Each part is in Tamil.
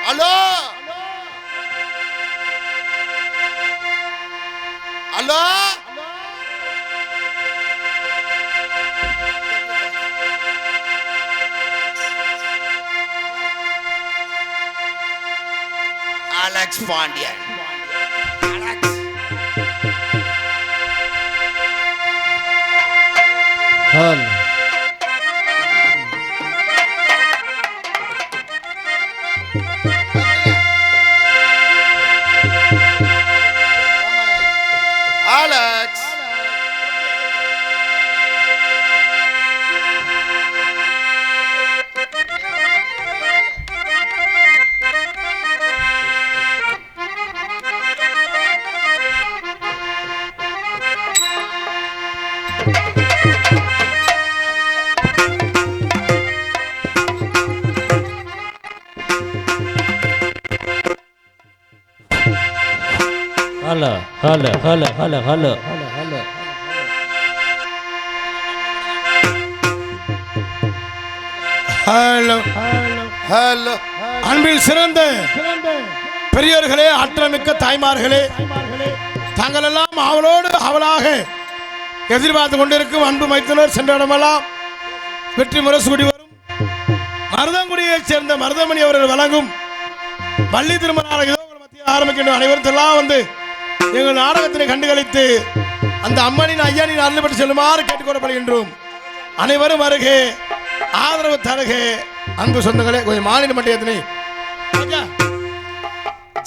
Hello hello Alex Pandian. Alex. Hello, hello, hello, hello, hello, hello, hello. Hello hello அன்பில் சிறந்த பெரியோர்களே, ஆற்றமிக்க தாய்மார்களே, தாங்கள் எல்லாம் அவளாக எதிர்பார்த்து கொண்டிருக்கும் அன்பு மைத்தனர் சென்ற இடமெல்லாம் வெற்றி முரசுகுடி வரும் மருதங்குடியைச் சேர்ந்த மருதமணி அவர்கள் வழங்கும் பள்ளி திருமண மத்தியில் ஆரம்பிக்கின்ற அனைவரும் எல்லாம் வந்து எங்கள் நாடகத்தினை கண்டுகளித்து அந்த அம்மனின் ஐயனின் அருள் பெற்று செல்லுமாறு கேட்டுக்கொள்ளப்படுகின்றோம். அனைவரும் அருகே ஆதரவு தருகே. அன்பு சொந்தங்களே, கொஞ்சம் மாநில மண்டியத்தினை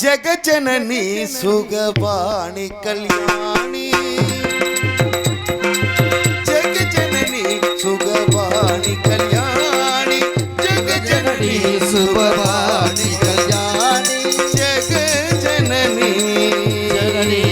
ஜெகஜனனி சுகபாணி கல்யாணி, ஜெகஜனனி சுகபாணி கல்யாணி, ஜெகஜனனி சுகபாணி கல்யாணி, ஜெகஜனனி ஜனனி.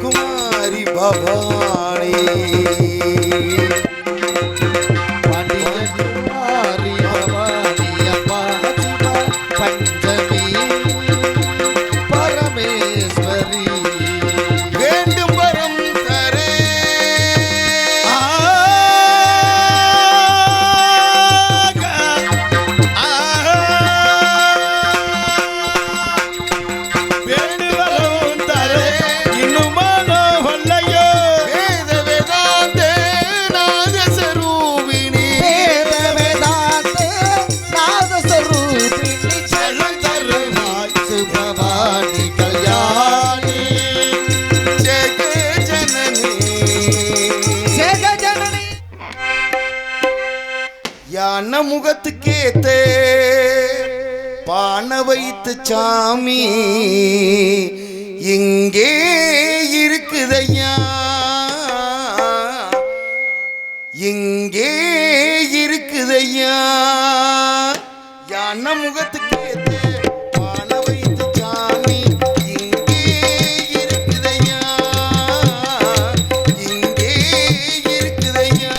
குமாரி பவானி முகத்துக்கேத்தே பான வைத்து சாமி இங்கே இருக்குதையா, இங்கே இருக்குதையா. யான முகத்துக்கேத்தே பான வைத்து சாமி இங்கே இருக்குதையா, இங்கே இருக்குதையா.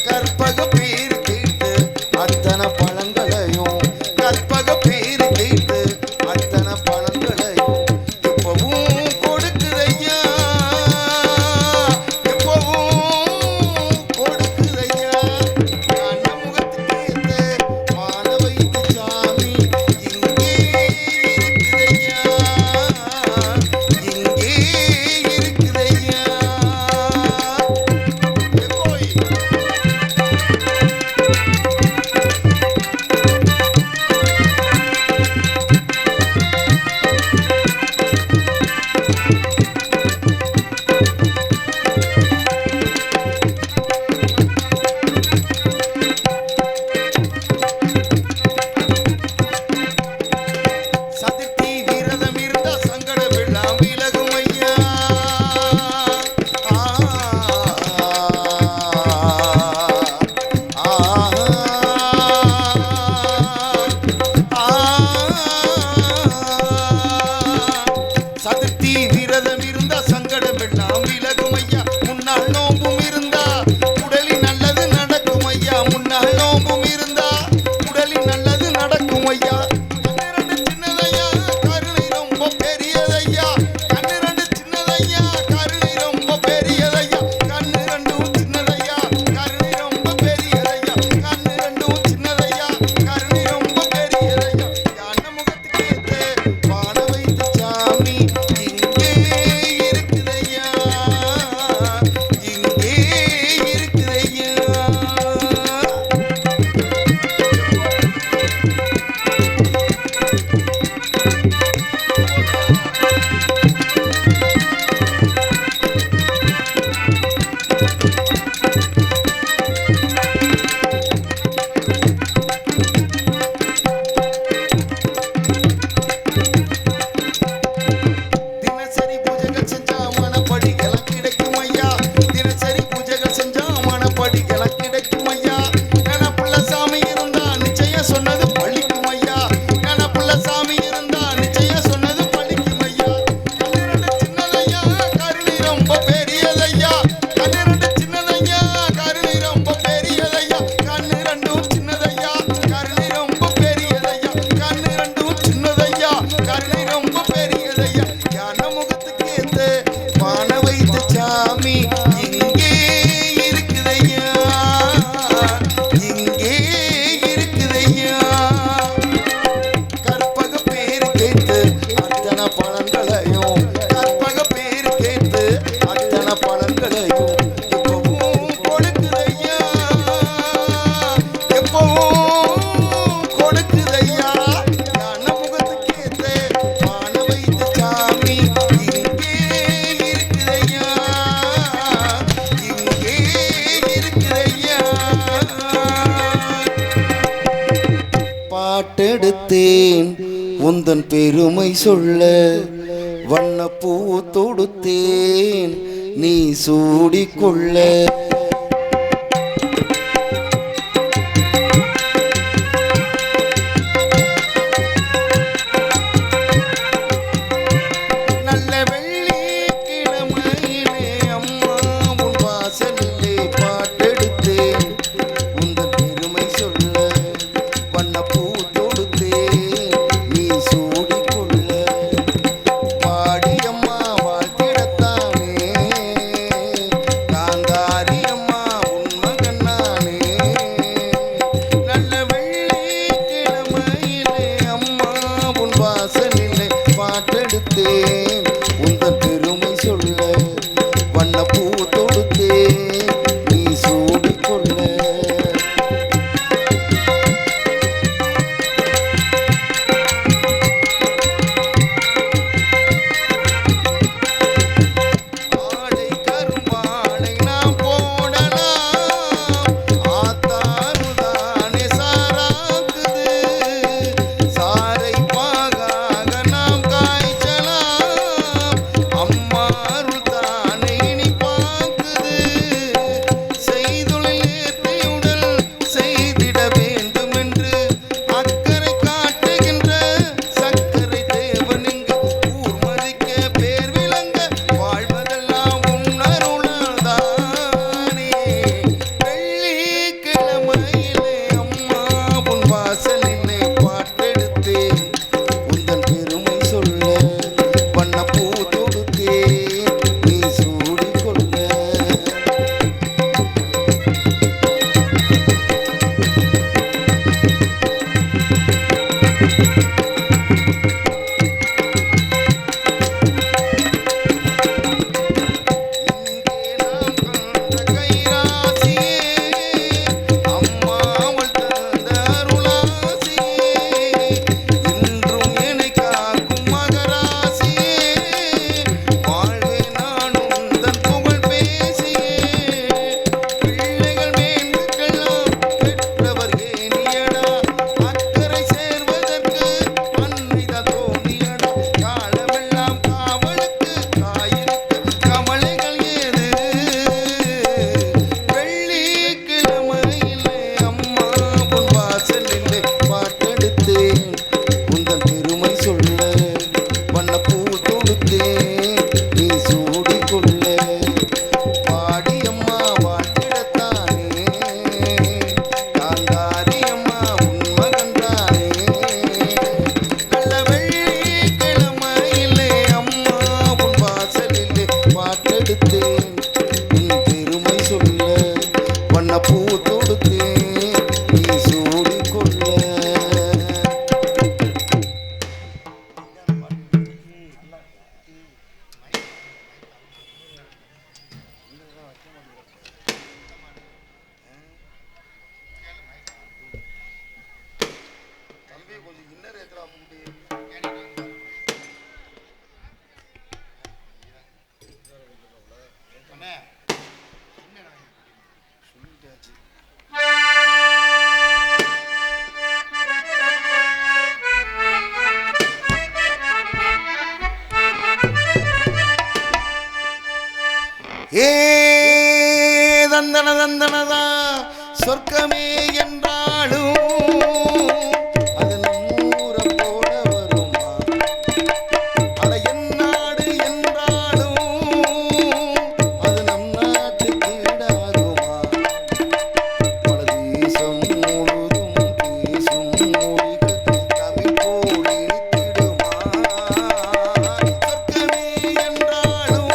கற்பக பேர் கேட்டு அத்தனை பழங்களையும், கற்பக பேர் கேட்டு அத்தனை பழங்களையும் எப்பவும் கொடுக்குதையா, எப்பவும் கொடுக்குதையா. ஞான முகத்துக்கு மாணவை பானை வைத்த சாமி இங்கே இருக்குதையா, இங்கே இருக்குதையா. கற்பக பேரு கேட்டு அத்தனை பழங்களையும், கற்பக பேரு கேட்டு அத்தனை பழங்களையும் எப்பவும் கொடுக்குதையா, எப்பவும் கொடுக்குதையா. ஞான முகத்துக்கு ஏத்த பானை வைத்த சாமி இங்கே இருக்குதையா, இங்கே இருக்குதையா. பாட்டெடுத்தேன் உந்தன் பெருமை சொல்ல, வண்ணப்பூ தொடுத்தேன் நீ சூடிக்கொள்ள. நல்ல வெள்ளிக்கிழமையிலே அம்மா உன் வாசலிலே பாட்டெடுத்தேன் உந்தன் பெருமை சொல்ல, வண்ணப்பூ தொடுத்தேன் நீ சூடிக்கொள்ள. பாடியம்மா வாழ்த்திடத்தானே, காந்தாரியம்மா உன் மகனானே. நல்ல வெள்ளிக்கிழமையிலே அம்மா உன் வாசலிலே பாட்டெடுத்தேன் உந்தன் பெருமை சொல்ல, வண்ணப்பூ தொடுத்தேன் நீ சூடிக்கொள்ள. ஆடை கரும்பாடை நாம் போடலாம், ஆத்தாருதானே சாராக்குது. சாரை பாகாக நாம் காய்ச்சலாம், அம்மாருள் தானே இனி பாக்குது. செய்தொழில் நேர்த்தியுடல் செய்திட வேண்டுமென்று அக்கறை காட்டுகின்ற சக்கரை தேவன் இங்கு ஊர் மதிக்க பேர் விளங்க வாழ்வதெல்லாம் உன்னருளால்தானே. வெள்ளிக்கிழமையிலே அம்மா உன் வாசலிலே பாட்டெடுத்தேன் உந்தன் பெருமை சொல்ல, வண்ணப்பூ தொடுத்தேன் நீ சூடிக்கொள்ள. இங்கே நாம் கண்ட கைராசியே, அம்மாவள் தந்த அருளாசியே, இன்றும் என்னை காக்கும் மகராசியே, வாழ்வே நான் உந்தன் புகழ் பேசியே. பிள்ளைகள் மேன்மைக்கெல்லாம் பெற்றவர் ஏனியடா, அக்கறை சேர்வதற்கு அன்னைதான் தோணியடா. காலமெல்லாம் காவலுக்கு தாயிருக்கு கமலைகள் ஏது. வெள்ளிக்கிழமையிலே அம்மா உன் வாசலிலே பாட்டெடுத்தேன் உந்தன் பெருமை சொல்ல, வண்ணப்பூ தொடுத்தேன் நீ சூடிக்கொள்ள. பாடியம்மா வாழ்த்திடத்தானே, காந்தாரியம்மா உன் மகன்தானே. நல்ல வெள்ளிக்கிழமையிலே அம்மா உன் வாசலிலே பாட்டெடுத்தேன் உன் பெருமை சொல்ல, வண்ணப்பூ தொடுத்தேன் நீ சூடிக்கொள்ள. தம்பி கொஞ்சம் இன்னர் ஏத்துறா புகுட்டி. அண்ணே சொல்லிட்டாச்சு. ஏ தந்தன தந்தனதா சொர்க்கமே என்றாலும் அது நம்மூர போல வருமா. அட என் நாடு என்றாலும் அது நம் நாட்டுக்கு ஈடாகுமா. பல தேசம் முழுதும் பேசும் மொழிகள் தமிழ் போல் இனித்திடுமா. சொர்க்கமே என்றாலும்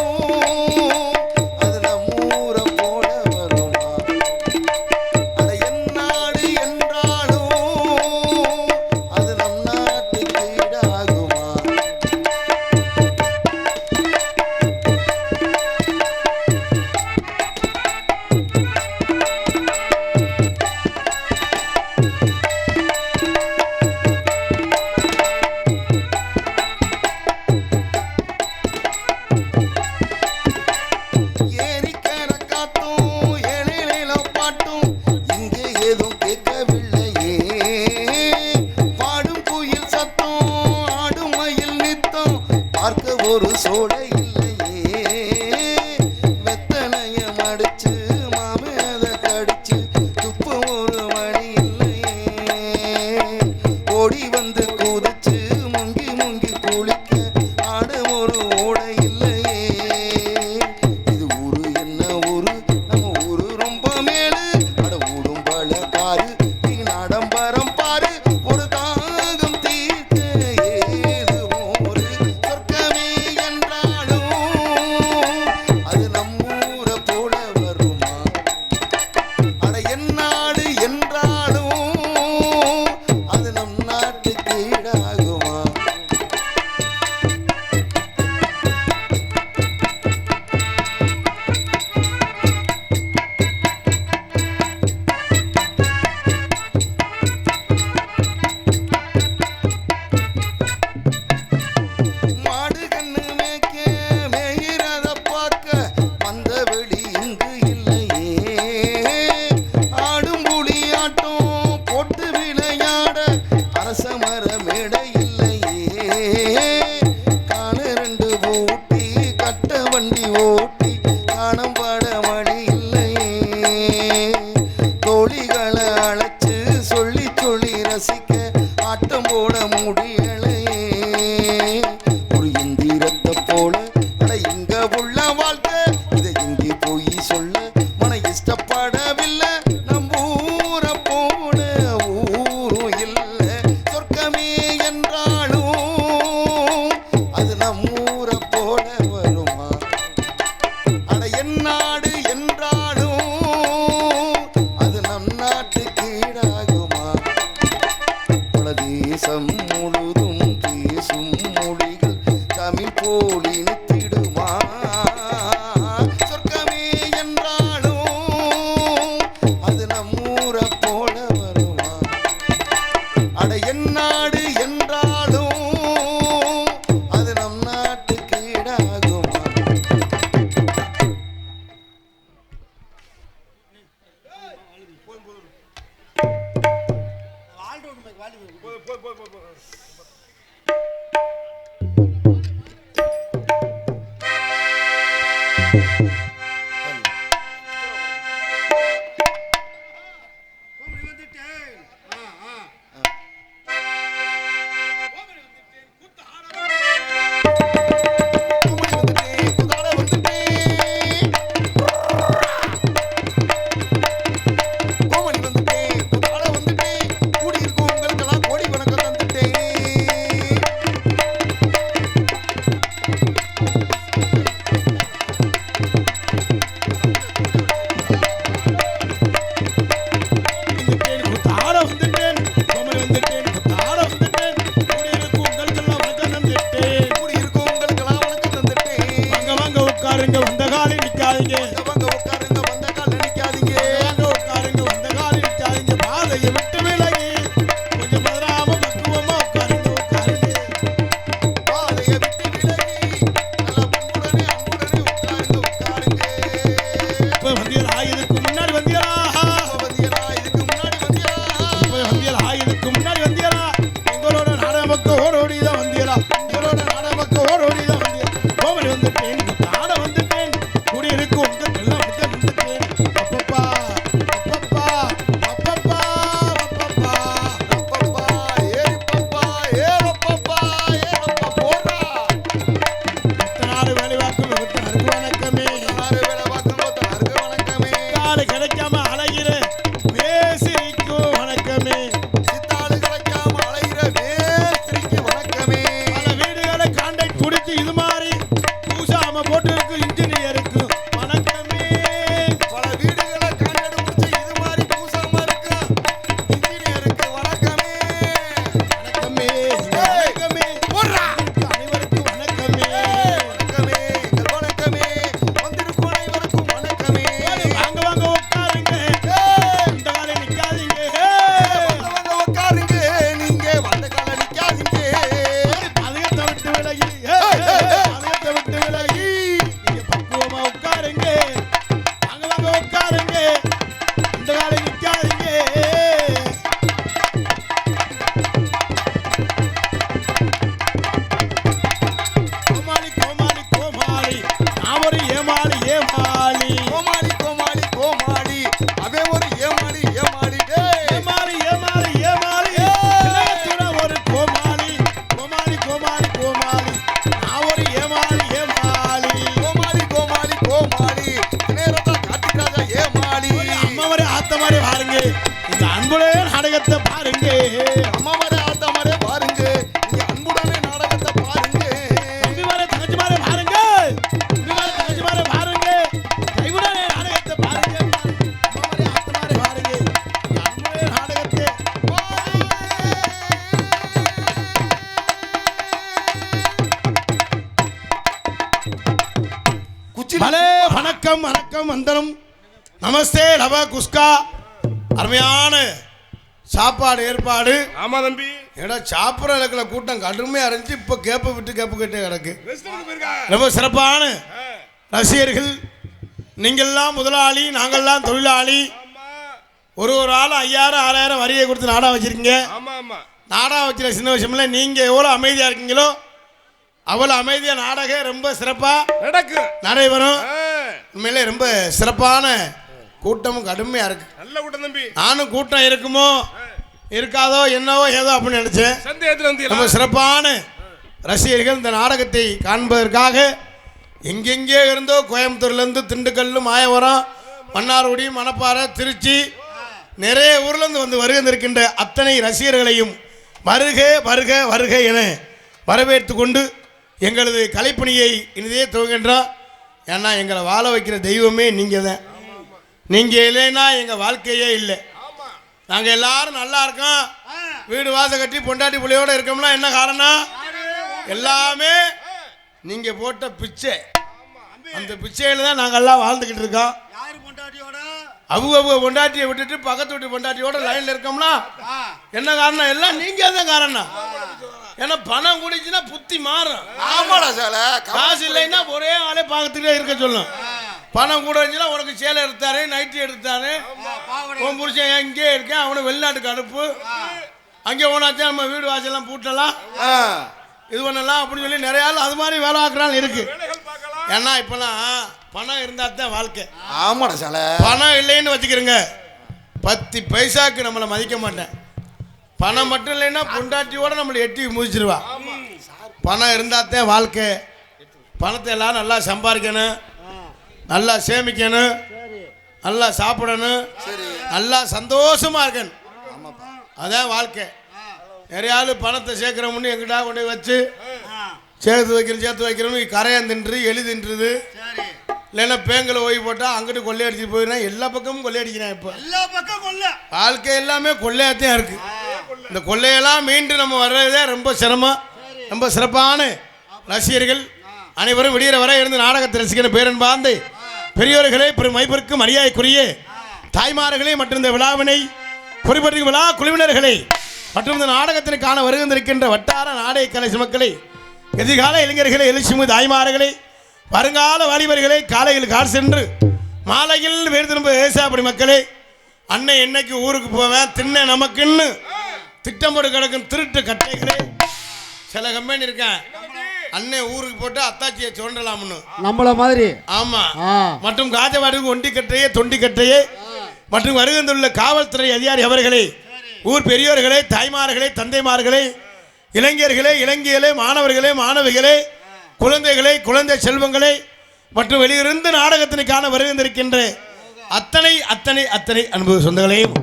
இதை எங்கே போய் சொல்ல மன இஷ்டப்படவில்லை நம்பூர போன ஊரும் இல்லை சொர்க்கமே என்றாலும் அது நம்மூர போல வருமா அட என் நாடு என்றாலும் அது நம் நாட்டு கீழாகுமா பல தேசம் முழுதும் பேசும் மொழிகள் தமிழ் போல் இனித்திடுமா சொர்க்கமே என்றாலும் அது நம்மூர போல வருமா அட என் நாடு என்றாலும் அது நம் நாட்டு கீழாகுமா வணக்கம் வணக்கம் வந்தனம் நமஸ்தே லவ குஸ்கா அருமையான சாப்பாடு ஏற்பாடு. ஆமா தம்பி, ஏன்னா சாப்பிட்ற இடத்துல கூட்டம் கடுமையாக இருந்துச்சு. இப்போ கேப்பை விட்டு கேப்பு கேட்டே கிடக்கு. ரொம்ப சிறப்பான ரசிகர்கள். நீங்கள்லாம் முதலாளி, நாங்கள்லாம் தொழிலாளி. ஒரு ஆள் 5000 6000 வரியை கொடுத்து நாடகம் வச்சிருக்கீங்க. நாடகம் வச்சுற சின்ன விஷயம்ல நீங்கள் எவ்வளோ அமைதியாக இருக்கீங்களோ அவ்வளோ அமைதியாக நாடகம் ரொம்ப சிறப்பாக நடைபெறும். உண்மையிலே ரொம்ப சிறப்பான கூட்டமும் கடுமையாக இருக்கு. நல்ல கூட்டம் தம்பி. நானும் கூட்டம் இருக்குமோ இருக்காதோ என்னவோ ஏதோ அப்படின்னு நினச்சேன். ரொம்ப சிறப்பான ரசிகர்கள் இந்த நாடகத்தை காண்பதற்காக எங்கெங்கே இருந்தோ கோயம்புத்தூர்லேருந்து திண்டுக்கல், மாயவரம், மன்னார்குடி, மணப்பாறை, திருச்சி நிறைய ஊர்லேருந்து வந்து வருகின்றிருக்கின்ற அத்தனை ரசிகர்களையும் வருக வருக வருக என வரவேற்று கொண்டு எங்களது கலைப்பணியை இனிதே துவங்குகின்றோம். ஏன்னா எங்களை வாழ வைக்கிற தெய்வமே நீங்கள் தான். நீங்கள் இல்லைன்னா எங்கள் வாழ்க்கையே இல்லை. நாங்கள் எல்லாரும் நல்லா இருக்கோம், வீடு வாசல் கட்டி பொண்டாட்டி பிள்ளையோடு இருக்கோம்னா என்ன காரணம்? எல்லாமே நீங்கள் போட்ட பிச்சை. அந்த பிச்சையில் தான் நாங்கள் எல்லாம் வாழ்ந்துக்கிட்டு இருக்கோம். அவங்க பொண்டாட்டியை விட்டுட்டு பக்கத்து வீட்டு பொண்டாட்டியோட லைனில் இருக்கோம்னா என்ன காரணம்? எல்லாம் நீங்கள் தான் காரணம். ஏன்னா பணம் குடிச்சுன்னா புத்தி மாறும். ஆமாடா சால. காசு இல்லைன்னா ஒரே ஆளே பார்த்துட்டே இருக்க சொல்லும். பணம் கூட இருந்துச்சுன்னா உனக்கு சேலை எடுத்தாரு, நைட்டி எடுத்தாரு, உன் புருஷன் இங்கே இருக்கேன், அவனை வெளிநாட்டுக்கு அனுப்பு, அங்கே போனாச்சா நம்ம வீடு வாசல்லாம் பூட்டலாம், இது பண்ணலாம் அப்படின்னு சொல்லி நிறைய ஆள் அது மாதிரி வேலை பார்க்குறாங்க இருக்கு. ஏன்னா இப்பெல்லாம் பணம் இருந்தால் தான் வாழ்க்கை. ஆமாடா சால. பணம் இல்லைன்னு வச்சுக்கிறேங்க, 10 பைசாவுக்கு நம்மளை மதிக்க மாட்டேன். பணம் மட்டும் இல்லைன்னா பொண்டாட்டியோட நம்மளை எட்டி முடிச்சிருவா. பணம் இருந்தால் தான் வாழ்க்கை. பணத்தை எல்லாம் நல்லா சம்பாதிக்கணும், நல்லா சேமிக்கணும், நல்லா சாப்பிடணும், நல்லா சந்தோஷமா இருக்கணும். அதான் வாழ்க்கை. நிறைய ஆள் பணத்தை சேர்க்குறோம்னு எங்கிட்டா கொண்டு வச்சு சேர்த்து வைக்கிறோம்னு கரையான் தின்று எலி தின்றுது, இல்லைன்னா பேங்கில் ஓய்வு போட்டால் அங்கிட்டு கொள்ளையடிச்சு போயிடுறேன். எல்லா பக்கமும் கொள்ளையடிக்கிறேன். இப்போ எல்லா பக்கம் வாழ்க்கை எல்லாமே கொள்ளையாத்தான் இருக்கு. இந்த கொள்ளையெல்லாம் மீண்டும் நம்ம வர்றதே ரொம்ப சிரமம். ரொம்ப சிறப்பான ரசிகர்கள் அனைவரும் விடிகிற வரை இருந்து நாடகத்தை ரசிக்கிற பேரன்பார்ந்து பெரியோர்களே, பெரும் மைப்பிற்கு மரியாதைக்குரிய தாய்மார்களே மற்றும் இந்த விழாவினை குறிப்பிட்ட விழா குழுவினர்களை மற்றும் இந்த நாடகத்திற்கான வருகின்றிருக்கின்ற வட்டார நாடக கலை மக்களை, எதிர்கால இளைஞர்களை, எழுச்சிமு தாய்மார்களே, வருங்கால வாலிபர்களை, காலையில் கார் சென்று மாலையில் வேறு திரும்ப ஏசாப்படி மக்களே, அன்னை என்னைக்கு ஊருக்கு போவேன் தின்ன நமக்குன்னு திட்டம் போட்டு கிடக்கும் திருட்டு கட்டைகளே. சில கம்பெனி இருக்கேன், அண்ணன் ஊருக்கு போட்டு அத்தாச்சியை சுரண்டலாம்னு நம்மள மாதிரி. ஆமா. மற்றும் காஜவாடுக்கு ஒண்டி கட்டையே தொண்டி கட்டையே மற்றும் வருகின்றுள்ள காவல்துறை அதிகாரி அவர்களே, ஊர் பெரியோர்களே, தாய்மார்களே, தந்தைமார்களே, இளைஞர்களே, இளைஞர்களே, மாணவர்களே, மாணவிகளே, குழந்தைகளே, குழந்தை செல்வங்களே மற்றும் வெளியிருந்து நாடகத்திற்கான வருகின்றிருக்கின்ற அத்தனை அத்தனை அத்தனை அன்பு சொந்தங்களையும்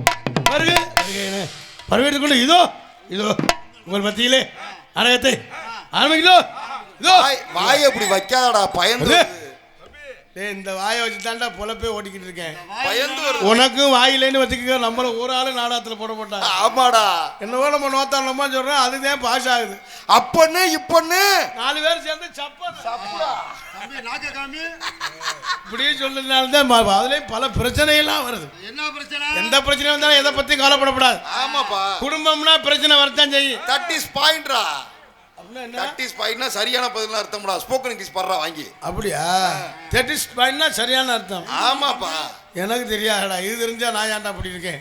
வரவேற்றுக் கொண்டு இதோ இதோ உங்கள் மத்தியிலே நாடகத்தை ஆரம்பிக்கிறோம். இதோ வாயை அப்படி வைக்காதடா, பயந்து. இந்த வாயை வச்சு தாண்டா பொழப்பே ஓட்டிக்கிட்டு இருக்கேன். பயந்து உனக்கும் வாயிலேன்னு வச்சுக்க, நம்மள ஒரு ஆளு நாடகத்தில் போட போட்டாங்க. ஆமாடா. என்னவோ நம்ம நோத்தால் நம்ம சொல்றோம், அதுதான் பாஸ் ஆகுது. அப்பன்னு இப்பன்னு 4 பேர் சேர்ந்து இப்படியே சொல்றதுனால்தான் அதுலயும் பல பிரச்சனையெல்லாம் வருது. என்ன பிரச்சனை? எந்த பிரச்சனை வந்தாலும் எதை பத்தி கவலைப்படக்கூடாது. ஆமாப்பா. குடும்பம்னா பிரச்சனை வரத்தான் செய்யும். தட் இஸ் பாயிண்ட்ரா. தட் இஸ் பாயிண்ட்னா சரியான பதில் அர்த்தம்டா. ஸ்போக்கன் இங்கிலீஷ் பண்றா வாங்கி. அப்படியா? தட் இஸ் பாயிண்ட்னா சரியான அர்த்தம். ஆமாப்பா. எனக்கு தெரியாதடா, இது தெரிஞ்சா நான் ஏன்டா அப்படி இருக்கேன்.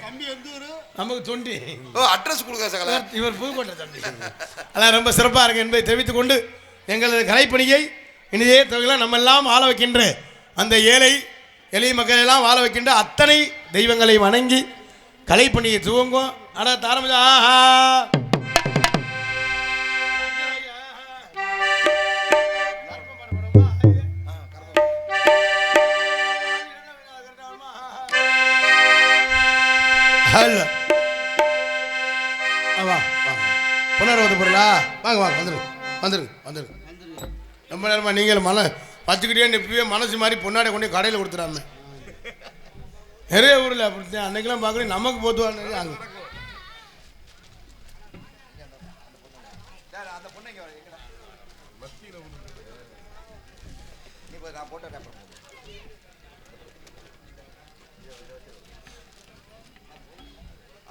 நமக்கு தொண்டி. ஓ, அட்ரஸ் கொடுங்க சகல. இவர் புதுக்கோட்டை தம்பி. அதான் ரொம்ப சிறப்பா இருக்கு என்பதை தெரிவித்துக் கொண்டு எங்களது கலைப்பணியை இனிதே தொகையில் நம்ம எல்லாம் வாழ வைக்கின்ற அந்த எளிய மக்கள் எல்லாம் வாழ வைக்கின்ற அத்தனை தெய்வங்களை வணங்கி கலைப்பணியை துவங்கும். ஆனால் தாரமஜா புனர்வது பொருளா வாங்க வாங்க வந்துருங்க. ரொம்ப நேரமா நீங்கள் வச்சுக்கிட்டே இப்பவே மனசு மாதிரி பொன்னாடை கொண்டு கடையில் கொடுத்துடாம நிறைய ஊரில் அப்படித்தான் அன்னைக்கெல்லாம் பார்க்கணும். நமக்கு போதுவாங்க அங்கே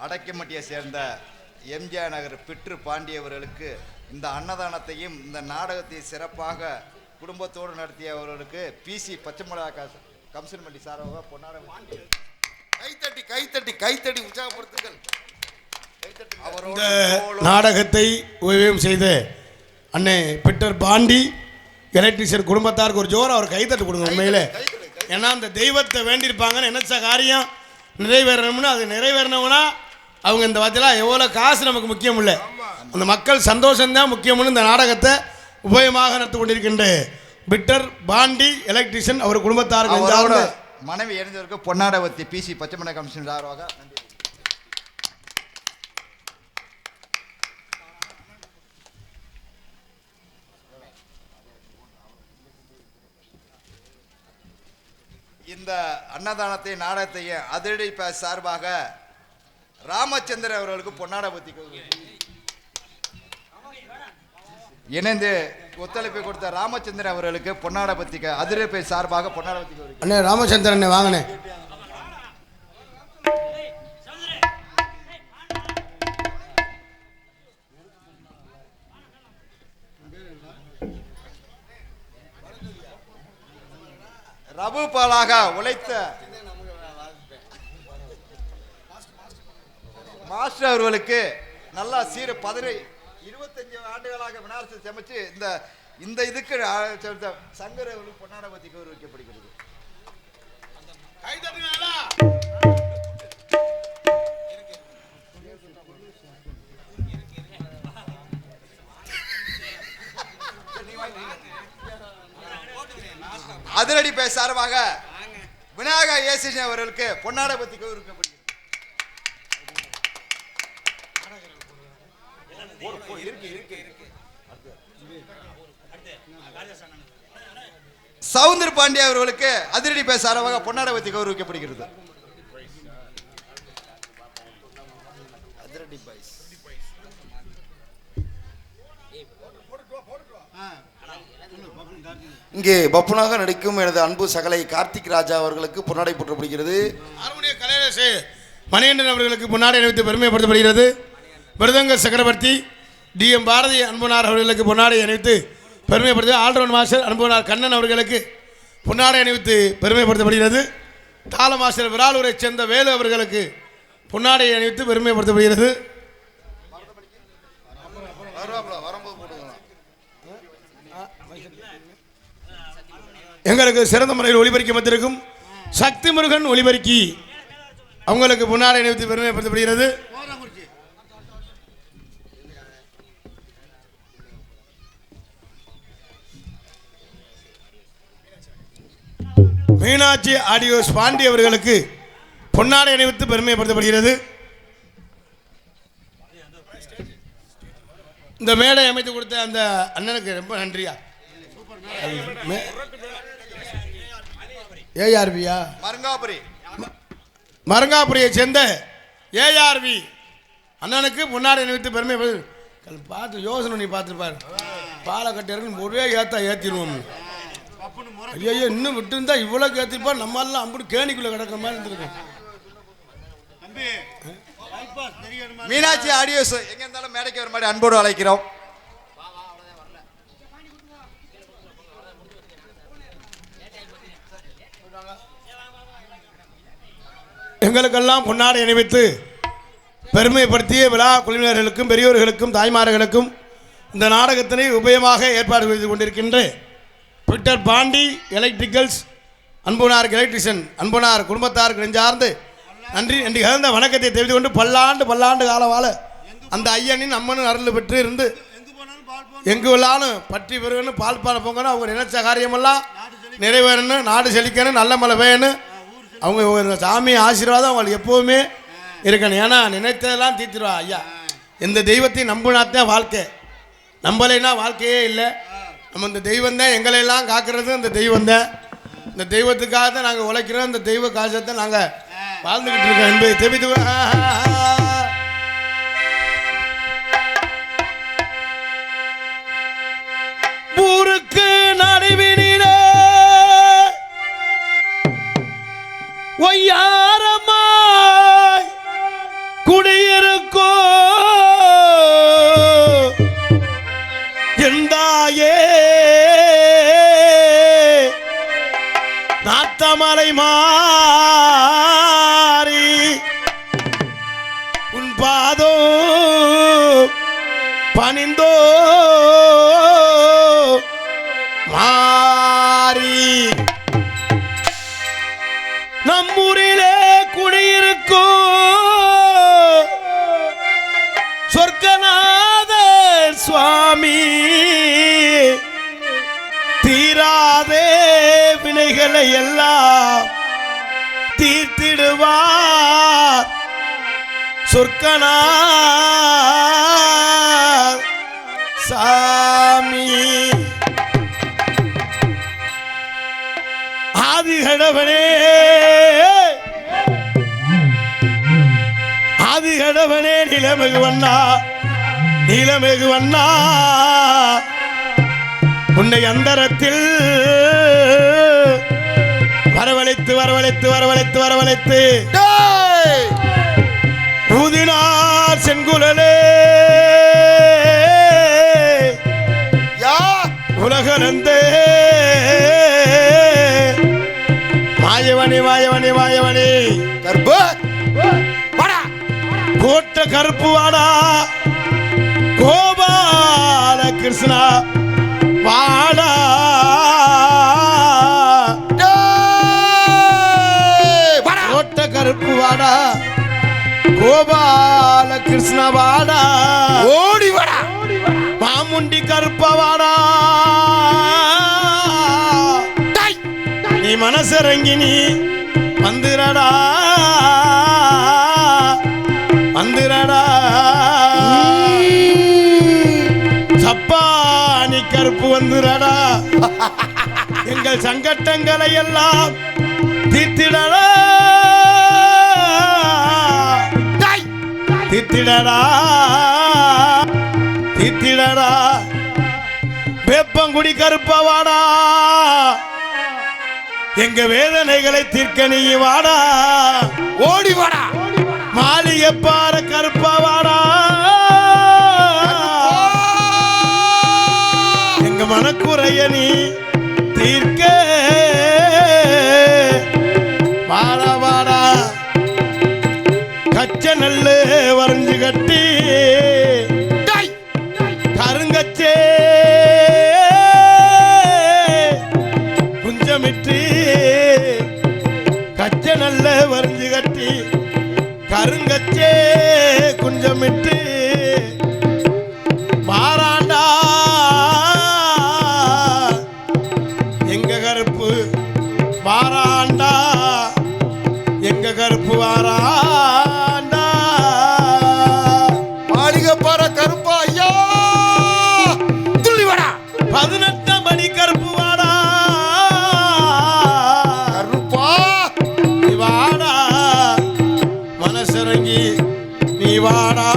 அடைக்கமட்டியை சேர்ந்த எம்ஜிஆர் நகர் பிற்று பாண்டியவர்களுக்கு இந்த அன்னதானத்தையும் இந்த நாடகத்தை சிறப்பாக குடும்பத்தோடு நடத்தியவர்களுக்கு பிசி பச்சைமலா கம்சன்மண்டி சார்பாக பொன்னாட கைத்தட்டி உற்சாகப்படுத்துங்கள். இந்த நாடகத்தை உபயோகம் செய்த அண்ணே பீட்டர் பாண்டி எலக்ட்ரிஷியன் குடும்பத்தாருக்கு ஒரு ஜோர் அவர் கைத்தட்டு கொடுங்க. உண்மையில ஏன்னா அந்த தெய்வத்தை வேண்டியிருப்பாங்கன்னு நினைச்ச காரியம் நிறைவேறணும்னு அது நிறைவேறணும்னா அவங்க இந்த வார்த்தையில் எவ்வளோ காசு நமக்கு முக்கியம் இல்லை, அந்த மக்கள் சந்தோஷம்தான் முக்கியம்னு இந்த நாடகத்தை உபயோகமாக நடத்தி கொண்டிருக்கின்ற பிட்டர் பாண்டி எலக்ட்ரிஷியன் அவர் குடும்பத்தார் மனைவி இணைந்தவருக்கு பொன்னாடவத்தி பிசி பச்சைமலை கமிஷன் சார்பாக நன்றி. இந்த அன்னதானத்தை நாடகத்தையும் அதிரடி சார்பாக ராமச்சந்திரன் அவர்களுக்கு பொன்னாடவத்தி இணைந்து ஒத்துழைப்பை கொடுத்த ராமச்சந்திரன் அவர்களுக்கு பொன்னாடபத்திக்கு அதிரடி சார்பாக பொன்னாடபத்தி அண்ணே ராமச்சந்திரன் வாங்கண்ணே. ரபு பாலாக உழைத்த மாஸ்டர் அவர்களுக்கு நல்லா 25 ஆண்டுகளாக விநாயகர் சமைச்சு இந்த இதுக்கு சங்கர் அவர்களுக்கு பொன்னாடபத்தி கௌரவிக்கப்படுகிறது. அதிரடி சார்பாக விநாயகா ஏசி அவர்களுக்கு பொன்னாடபத்தி கௌரவிக்கப்படுகிறது. சவுந்தர் பாண்டிய அவர்களுக்கு அதிரடி சார்பாக பொன்னாடபத்தி கௌரவிக்கப்படுகிறது. இங்கே பப்புனாக நடிக்கும் எனது அன்பு சகலை கார்த்திக் ராஜா அவர்களுக்கு பொன்னாடை போற்றப்படுகிறது. மணிகண்டன் அவர்களுக்கு பொன்னாடை அணிவித்து பெருமைப்படுத்தப்படுகிறது. மிருதங்க சக்கரவர்த்தி டிஎம் பாரதி அன்பனார் அவர்களுக்கு பொன்னாடை அணிவித்து பெருமைப்படுத்த ஆல்ரவுண்ட் மாஸ்டர் அன்பனார் கண்ணன் அவர்களுக்கு பொன்னாடை அணிவித்து பெருமைப்படுத்தப்படுகிறது. தாள மாஸ்டர் விராலூரை சேர்ந்த வேலு அவர்களுக்கு பொன்னாடை அணிவித்து பெருமைப்படுத்தப்படுகிறது. எங்களுக்கு சிறந்த முறையில் ஒளிபரிக்க வந்திருக்கும் சக்தி முருகன் ஒளிபரிக்கி அவங்களுக்கு பொன்னாடை அணிவித்து பெருமைப்படுத்தப்படுகிறது. மீனாட்சி ஆடியோஸ் பாண்டி அவர்களுக்கு பொன்னாடை அணிவித்து பெருமைப்படுத்தப்படுகிறது. இந்த மேடை அமைத்து கொடுத்த அந்த அண்ணனுக்கு ரொம்ப நன்றியா. ஏஆர்வியா மரங்காபுரியை சேர்ந்த ஏஆர்வி அண்ணனுக்கு பொன்னாடை அணிவித்து பெருமை பார்த்து யோசனை நீ பார்த்துருப்பாரு. பாலை கட்டியிருக்குன்னு ஒரே ஏற்றிடுவோம். ஐயோ இன்னும் விட்டு இருந்தா இவ்வளவு ஏற்றிருப்பா நம்ம எல்லாம் அம்புட்டு கேணிக்குள்ள கிடக்கிற மாதிரி இருந்திருக்கும். மீனாட்சி ஆடியோஸ் எங்க இருந்தாலும் மேடைக்கு வர மாதிரி அன்போடு அழைக்கிறோம். எங்களுக்கெல்லாம் பொன்னாடை அணிவித்து பெருமைப்படுத்திய விழா குழுவினர்களுக்கும் பெரியோர்களுக்கும் தாய்மார்களுக்கும் இந்த நாடகத்தினை உபயமாக ஏற்பாடு செய்து கொண்டிருக்கின்ற பிட்டர் பாண்டி எலக்ட்ரிக்கல்ஸ் அன்பனார் எலக்ட்ரிஷியன் அன்பனார் குடும்பத்தாருக்கு நெஞ்சார்ந்து நன்றி நன்றி கலந்த வணக்கத்தை தெரிவித்து கொண்டு பல்லாண்டு கால வாழ அந்த ஐயனின் அம்மனும் அருள் பெற்று இருந்து எங்கு விழாலும் பற்றி பெருகணும் பால்பான பொங்கணும் அவங்க நினைச்ச காரியமெல்லாம் நிறைவேறணும், நாடு செழிக்கணும், நல்ல மழை பெய்யணும், அவங்க சாமி ஆசீர்வாதம் அவங்களுக்கு எப்போவுமே இருக்கணும். ஏன்னா நினைத்ததெல்லாம் தீர்த்துருவா ஐயா. எந்த தெய்வத்தையும் நம்பினாத்தான் வாழ்க்கை, நம்பலைன்னா வாழ்க்கையே இல்லை. நம்ம இந்த தெய்வம் தான் எங்களையெல்லாம் காக்கிறது. அந்த தெய்வம் தான், இந்த தெய்வத்துக்காக தான் நாங்கள் உழைக்கிறோம். இந்த தெய்வ காசத்தை நாங்கள் வாழ்ந்துக்கிட்டு இருக்கோம் என்பதை தெரிவித்து ஊருக்கு நடுவினிலே ஒய்யாரமாய் குடியிருக்கோ எந்தாயே நாத்தமலை மாறி உன் பாதோ பணிந்தோ மாறி நம்மூரிலே குடியிருக்கோ சொர்க்கநாத சுவாமி தீரா கஷ்டங்களை எல்லாம் தீர்த்திடுவார் சொர்க்கனா சாமி. ஆதிகடவனே ஆதிகடவனே நிலமிகு வண்ணா நீலமிகு வண்ணா உன்னை அந்தரத்தில் வரவழைத்து வரவழைத்து வரவழைத்து வரவழைத்து ஊதினார் செங்குழலே உலகளந்தே மாயவனே மாயவனே மாயவனே கர்ப்ப கோட்ட கருப்பு வாடா கோபால கிருஷ்ணா வாடா கோட்ட கருப்பு வாடா கோபால கிருஷ்ண வாடா ஓடி வாடா மாமுண்டி கருப்ப வாடா நீ மனசரங்கி நீ வந்துரடா வந்துரடா சப்பானி கருப்பு வந்துரடா எங்கள் சங்கட்டங்களை எல்லாம் தீர்த்திடடா தீர்த்திடடா தீர்த்திடடா வேப்பங்குடி கருப்பவாடா எங்க வேதனைகளை தீர்க்க நீ வாடா ஓடி வாடா மாளிகை பார கருப்பவாடா எங்க மனக்குறைய நீ தீர்க்க வாடா வாடா கச்ச நல்லு வரைஞ்சு கட்டி கருங்கச்சே குஞ்சமிட்டு கச்ச நல்ல வரைஞ்சு கட்டி கருங்கச்சே குஞ்சமிட்டு மாறாண்டா எங்க கருப்பு மாறாண்டா எங்க கருப்பு வாராண்டா மாளிகை பாற கருப்பா ஐயா துள்ளி வாடா 18 மணி கருப்பு வாடா கருப்பா நீ வாடா மனசரங்கி நீ வாடா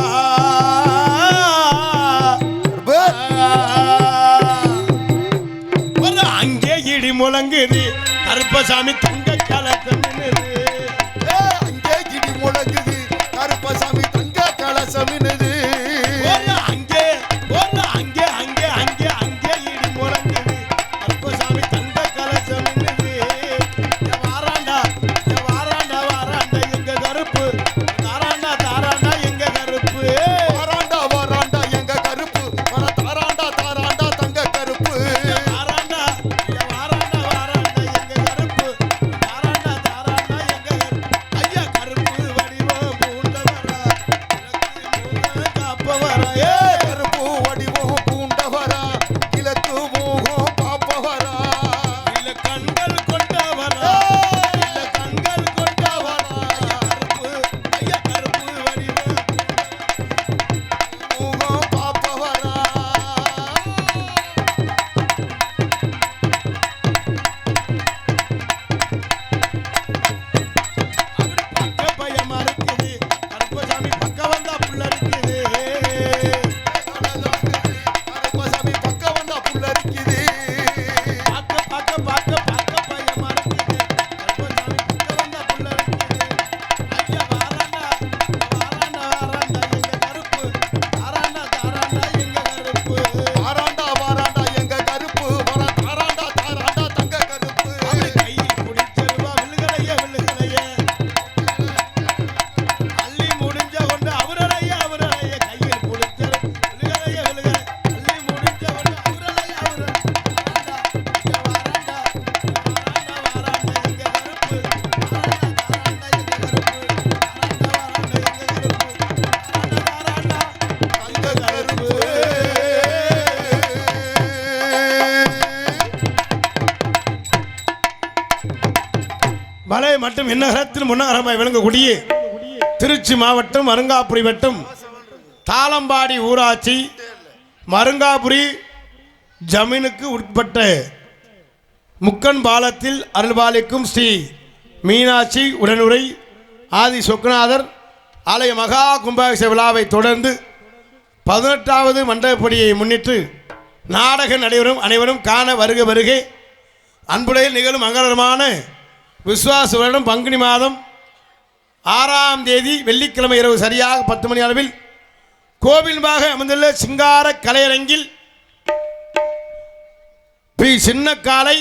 ஒரு அங்கே இடி முழங்குது கருப்பசாமி தங்க கலக்கம் அங்கே கிடி முழங்குது கருப்பசாமி தங்க கலசமினது அங்கே அங்கே அங்கே அங்கே அங்கே இடி முழங்குது கருப்பசாமி தங்க கலசம் வாராண்டா வாராண்டா வாராண்டா எங்க கருப்பு தாராண்டா தாராண்டா எங்க கருப்பு வாராண்டா வாராண்டா எங்க கருப்பு வர தாராண்டா தாராண்டா தங்க கருப்பு வாராண்டா வாராண்டா வாராண்டா எங்க கருப்பு தாராண்டா தாராண்டா வலை மற்றும் விண்ணகரத்தில் முன்னகரமாய் விளங்கக்கூடிய திருச்சி மாவட்டம் மருங்காபுரி வட்டம் தாளம்பாடி ஊராட்சி மருங்காபுரி ஜமீனுக்கு உட்பட்ட முக்கன் பாலத்தில் அருள்பாலிக்கும் ஸ்ரீ மீனாட்சி உடனுரை ஆதி சொக்கநாதர் ஆலய மகா கும்பாபிஷேக விழாவை தொடர்ந்து 18வது மண்டபப்படியை முன்னிட்டு நாடக நடைபெறும். அனைவரும் காண வருக வருகை. அன்புடைய நிகழும் மங்களகரமான விஸ்வாச வருடம் பங்குனி மாதம் 6ஆம் தேதி வெள்ளிக்கிழமை இரவு சரியாக 10 மணி அளவில் கோவில்பாக அமைந்துள்ள சிங்கார கலையரங்கில் பி சின்னக்காலை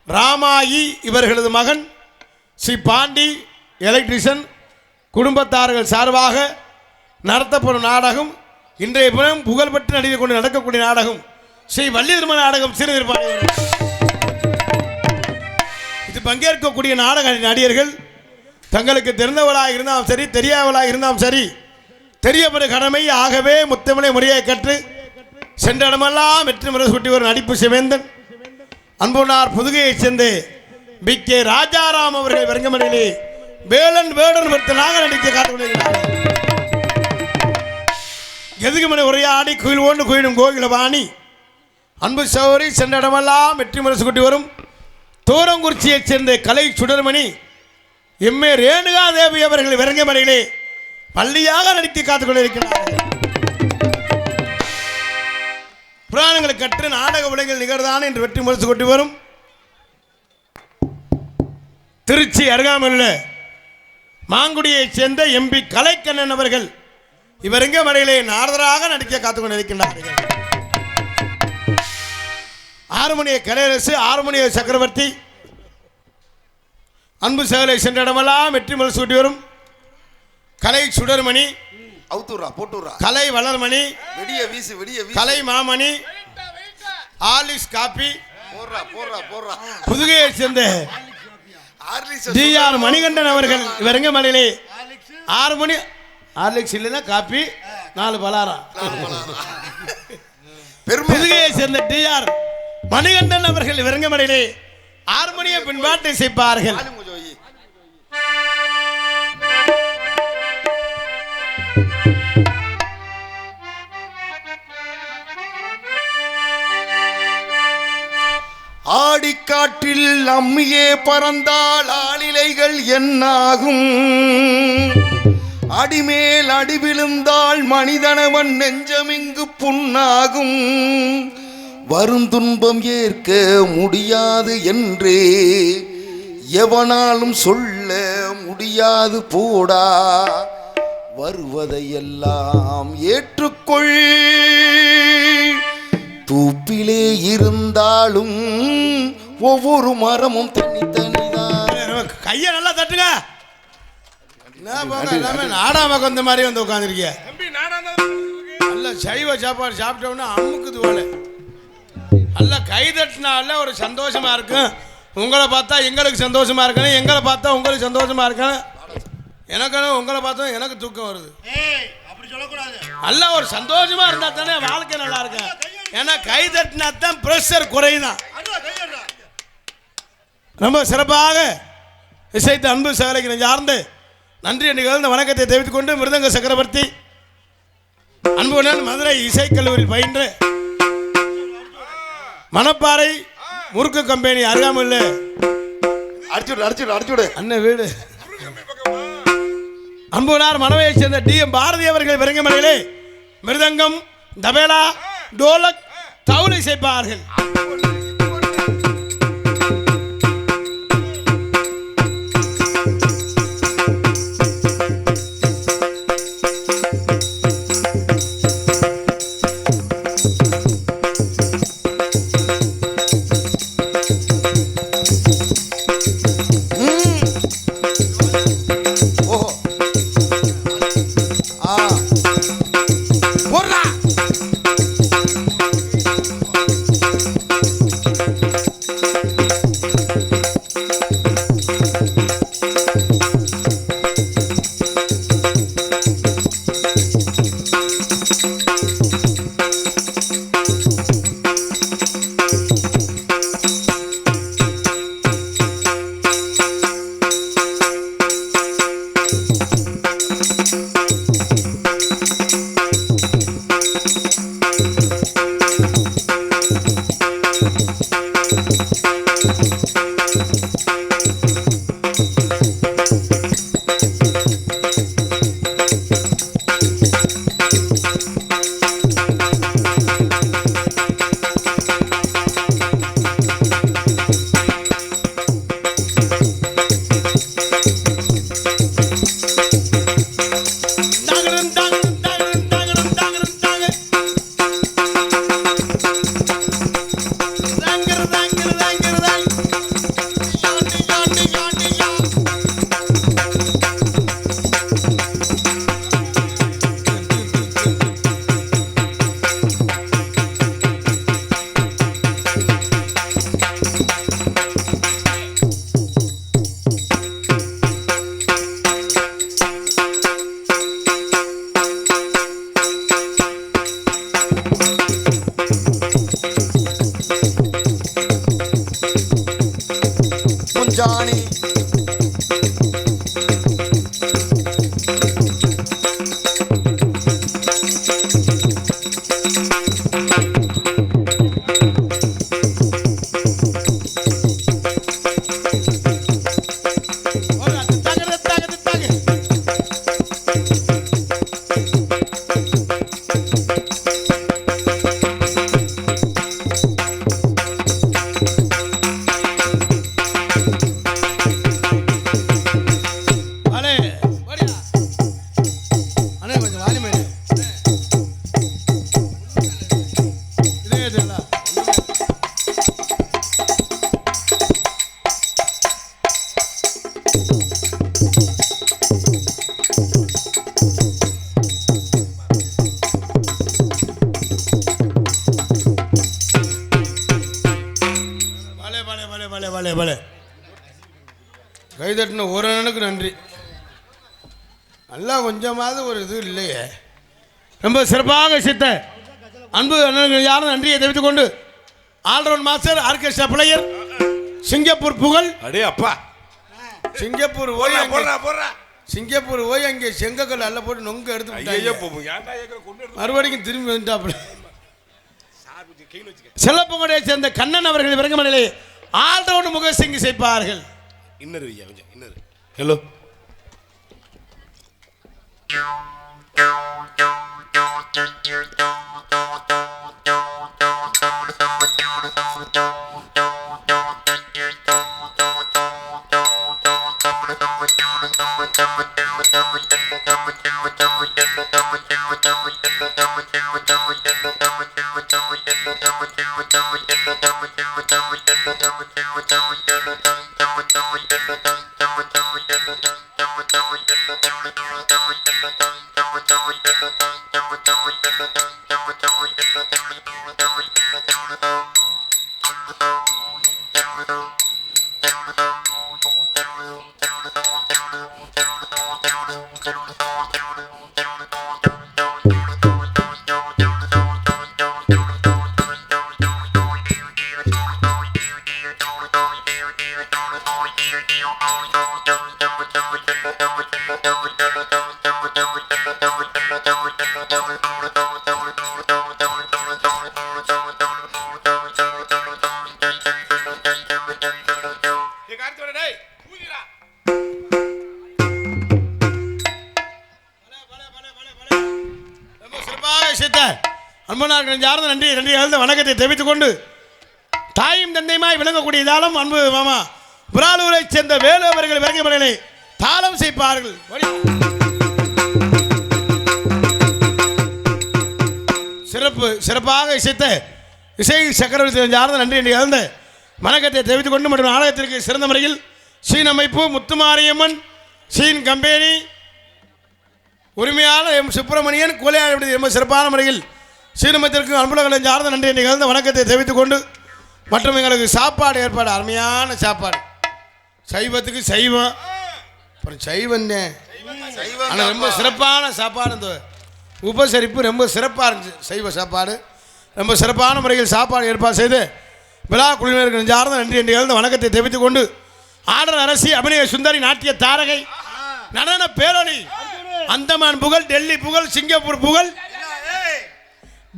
ராமாயி இவர்களது மகன் ஸ்ரீ பாண்டி எலக்ட்ரிஷன் குடும்பத்தார்கள் சார்பாக நடத்தப்படும் நாடகம் இன்றைய தினம் புகழ்பெற்று நடித்து கொண்டு நடக்கக்கூடிய நாடகம் ஸ்ரீ வள்ளி திருமண நாடகம் சிறுநிற்பாடு. இது பங்கேற்கக்கூடிய நாடக நடிகர்கள் தங்களுக்கு தெரிந்தவளாக இருந்தாலும் சரி தெரியாதவளாக இருந்தாலும் சரி தெரியப்படும் கடமை ஆகவே முத்தமிழை முறையை கற்று சென்ற இடமெல்லாம் வெற்றி முறை சுட்டி ஒரு நடிப்பு சிவேந்தன் அன்புனார் புதுகையைச் சேர்ந்த பி.கே. ராஜாராம் அவர்கள் வெறுங்கமணியிலே வேலன் வேடன் நாக நடிக்க காத்துக்கொண்டிருக்கிறார். எதுகுமணி உரையாடி குயில் ஒன்று குயிலும் கோகிலவாணி அன்பு சௌரி சென்ற இடமெல்லாம் வெற்றி முரசு கொட்டி வரும் தூரங்குறிச்சியைச் சேர்ந்த கலை சுடர்மணி எம்ஏ ரேணுகா தேவி அவர்கள் வெறுங்கமணியிலே பள்ளியாக நடித்து காத்துக்கொண்டிருக்கிறார்கள். புராணங்களை கற்று நாடக உலகில் நிகழ்தான் என்று வெற்றி முரசு கொட்டி வரும் திருச்சி அருகாமையுள்ள மாங்குடியைச் சேர்ந்த எம்பி கலைக்கண்ணன் அவர்கள் இவருங்க மடையிலே நாரதராக நடிக்க காத்துக்கொண்டிருக்கின்றார்கள். ஆறுமணிய கலையரசு ஆறுமணிய சக்கரவர்த்தி அன்பு சகலை சென்ற இடமெல்லாம் வெற்றி முரசு கொட்டி வரும் கலை சுடர்மணி கலை வளர்மணி கலை மாமணி ஆலிஸ் காப்பி புதுகையை சேர்ந்த டி.ஆர். மணிகண்டன் அவர்கள் இவருங்க மலையிலே 6 மணி ஆர்லிக்ஸ் இல்லைன்னா காப்பி 4 பலாரம் புதுகையை சேர்ந்த டி.ஆர். மணிகண்டன் அவர்கள் இவருங்க மலையிலே 6 மணியை பின்பாட்டை செய்ப்பார்கள். ஆடிக்காற்றில் அம்மியே பறந்தால் ஆளிலைகள் என்னாகும், அடிமேல் அடி விழுந்தால் மனிதனவன் நெஞ்சமிங்கு புண்ணாகும், வருந்துன்பம் ஏற்க முடியாது என்றே எவனாலும் சொல்ல முடியாது போடா, வருவதையெல்லாம் ஏற்றுக்கொள், தூப்பிலே இருந்தாலும் ஒவ்வொரு மரமும் தனித்தனிதான். கையை நல்லா தட்டுங்க. நாடாம இந்த மாதிரி வந்து உட்காந்துருக்கிய நல்ல சைவ சாப்பாடு சாப்பிட்டோம்னா அம்முக்குது போல நல்லா கை தட்டினால ஒரு சந்தோஷமா இருக்கும். உங்களை பார்த்தா எங்களுக்கு சந்தோஷமா இருக்கணும், எங்களை பார்த்தா உங்களுக்கு சந்தோஷமா இருக்கணும். எனக்கு உங்களை பார்த்தா எனக்கு தூக்கம் வருது. நல்லா ஒரு சந்தோஷமா இருந்தா தானே வாழ்க்கை நல்லா இருக்கு. ஏன்னா கை தட்டினா தான் பிரஷர் குறையுதான். ரொம்ப சிறப்பாக இசைத்த அன்பு சகலைக்கு சார்ந்து நன்றி நிகழ்ந்த வணக்கத்தை தெரிவித்துக் கொண்டு மிருதங்க சக்கரவர்த்தி அன்புடன் மதுரை இசைக்கல்லூரியில் பயின்று மணப்பாறை முறுக்கு கம்பெனி அருகாமையில் அண்ணன் வீடு அன்புனார் மனவையை சேர்ந்த டி.எம். பாரதி அவர்கள் விரங்கமலையிலே மிருதங்கம் தபேலா டோலக் தவுளை செய்ப்பார்கள். கைதட்டின ஒரு அண்ணனுக்கு நன்றி. நல்லா கொஞ்சமாவது ஒரு இது இல்லையே. ரொம்ப சிறப்பாக சித்த அன்பு அண்ணனுக்கு யாரும் நன்றியை தெரிவித்துக் கொண்டு all-round master orchestra player Singapore புகழ். அடே அப்பா, சிங்கப்பூர் சிங்கப்பூர் போய் அங்கே செங்கக்கல் அல்ல போட்டு நொங்க எடுத்து மறுபடியும் திரும்பி வந்துட்டாப்புல. செல்லப்பங்குடியை சேர்ந்த கண்ணன் அவர்கள் விரங்கமலையிலே ஆல்ரவுண்ட் முகசிங் செய்ப்பார்கள். ஹலோ அன்பனார்கள் நன்றி நன்றி எழுந்த வணக்கத்தை தெரிவித்துக் கொண்டு தாயும் தந்தையுமாய் விளங்கக்கூடிய தாளம் அன்பு மாமா புறாலூரை சேர்ந்த வேலு அவர்கள் விரங்கமலையிலே தாளம் செய்ப்பார்கள். சிறப்பாக இசைத்த இசை சக்கரவர்த்தி யார்ந்த நன்றி என்று எழுந்த வணக்கத்தை தெரிவித்துக் கொண்டு மற்றும் நாடகத்திற்கு சிறந்த முறையில் சீன் அமைப்பு முத்துமாரியம்மன் சீன் கம்பெனி உரிமையாளர் எம் சுப்பிரமணியன் கோலையாளர் ரொம்ப சிறப்பான முறையில் சீனமத்திற்கு அன்புலகளை சார்ந்த நன்றி நிகழ்ந்த வணக்கத்தை தெரிவித்துக் கொண்டு மற்றும் எங்களுக்கு சாப்பாடு ஏற்பாடு அருமையான சாப்பாடு. சைவத்துக்கு சைவம், அப்புறம் சைவந்தேன் ஆனால் ரொம்ப சிறப்பான சாப்பாடு. இந்த உபசரிப்பு ரொம்ப சிறப்பாக இருந்துச்சு. சைவ சாப்பாடு ரொம்ப சிறப்பான முறையில் சாப்பாடு ஏற்பாடு செய்து விழா குழுவினருக்கு சார்ந்த நன்றி நிகழ்ந்த வணக்கத்தை தெரிவித்துக் கொண்டு ஆடர் அரசி அபிநய சுந்தரி நாட்டிய தாரகை நடன பேரொழி அந்தமான் புகழ் டெல்லி புகழ் சிங்கப்பூர் புகழ்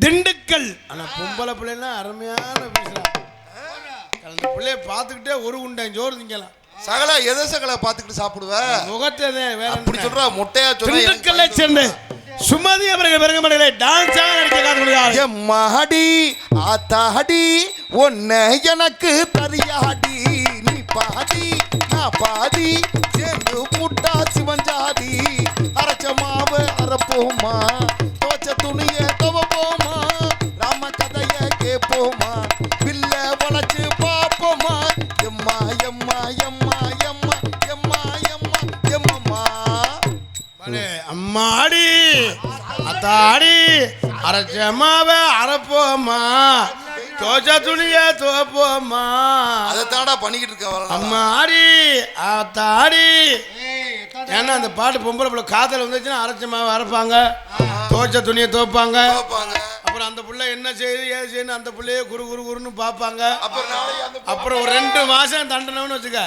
திண்டுக்கல். ஆனால் பொம்பளை பிள்ளைன்னா அருமையான அந்த பிள்ளைய பார்த்துக்கிட்டே ஒரு உண்டேன் ஜோறு திங்கலாம். சகல எதை சகல பார்த்துக்கிட்டு சாப்பிடுவேன் முகத்தை வேற அப்படி சொல்றா மொட்டையா சொல்ற. திண்டுக்கல்லை சேர்ந்து சுமதி அவர்கள் விரங்கமலையிலே டான்ஸாக நடிக்க காத்துக்கொள்கிறார். மஹடி ஆத்தாடி ஒன்ன எனக்கு தரியாடி நீ பாதி நான் பாதி சேர்ந்து புட்டா சிவஞ்சாதி அரைச்ச மாவு அரைப்போமா தோச்ச துணிய துவப்போமா ராம கதைய கேட்போமா வில்ல வளைச்சு பார்ப்போமா எம்மா எம்மா எம்மா எம்மா எம்மா எம்மா எம்மம்மா அம்மாடி அத்தாடி அரைச்ச மாவ அரைப்போமா தோச்ச துணிய துவப்போமா அதைத்தாடா பண்ணிக்கிட்டு இருக்க. அம்மாடி ஆத்தாடி ஏன்னா அந்த பாட்டு பொம்பளை பிள்ளை காதல் வந்துச்சுன்னா அரைச்ச மாவு அரைப்பாங்க தோச்ச துணியை துவைப்பாங்க. அப்புறம் அந்த பிள்ளை என்ன செய்யுது ஏது செய்யணும் அந்த பிள்ளைய குரு குரு குருன்னு பார்ப்பாங்க. அப்புறம் ஒரு 2 மாதம் தண்டனைன்னு வச்சுக்க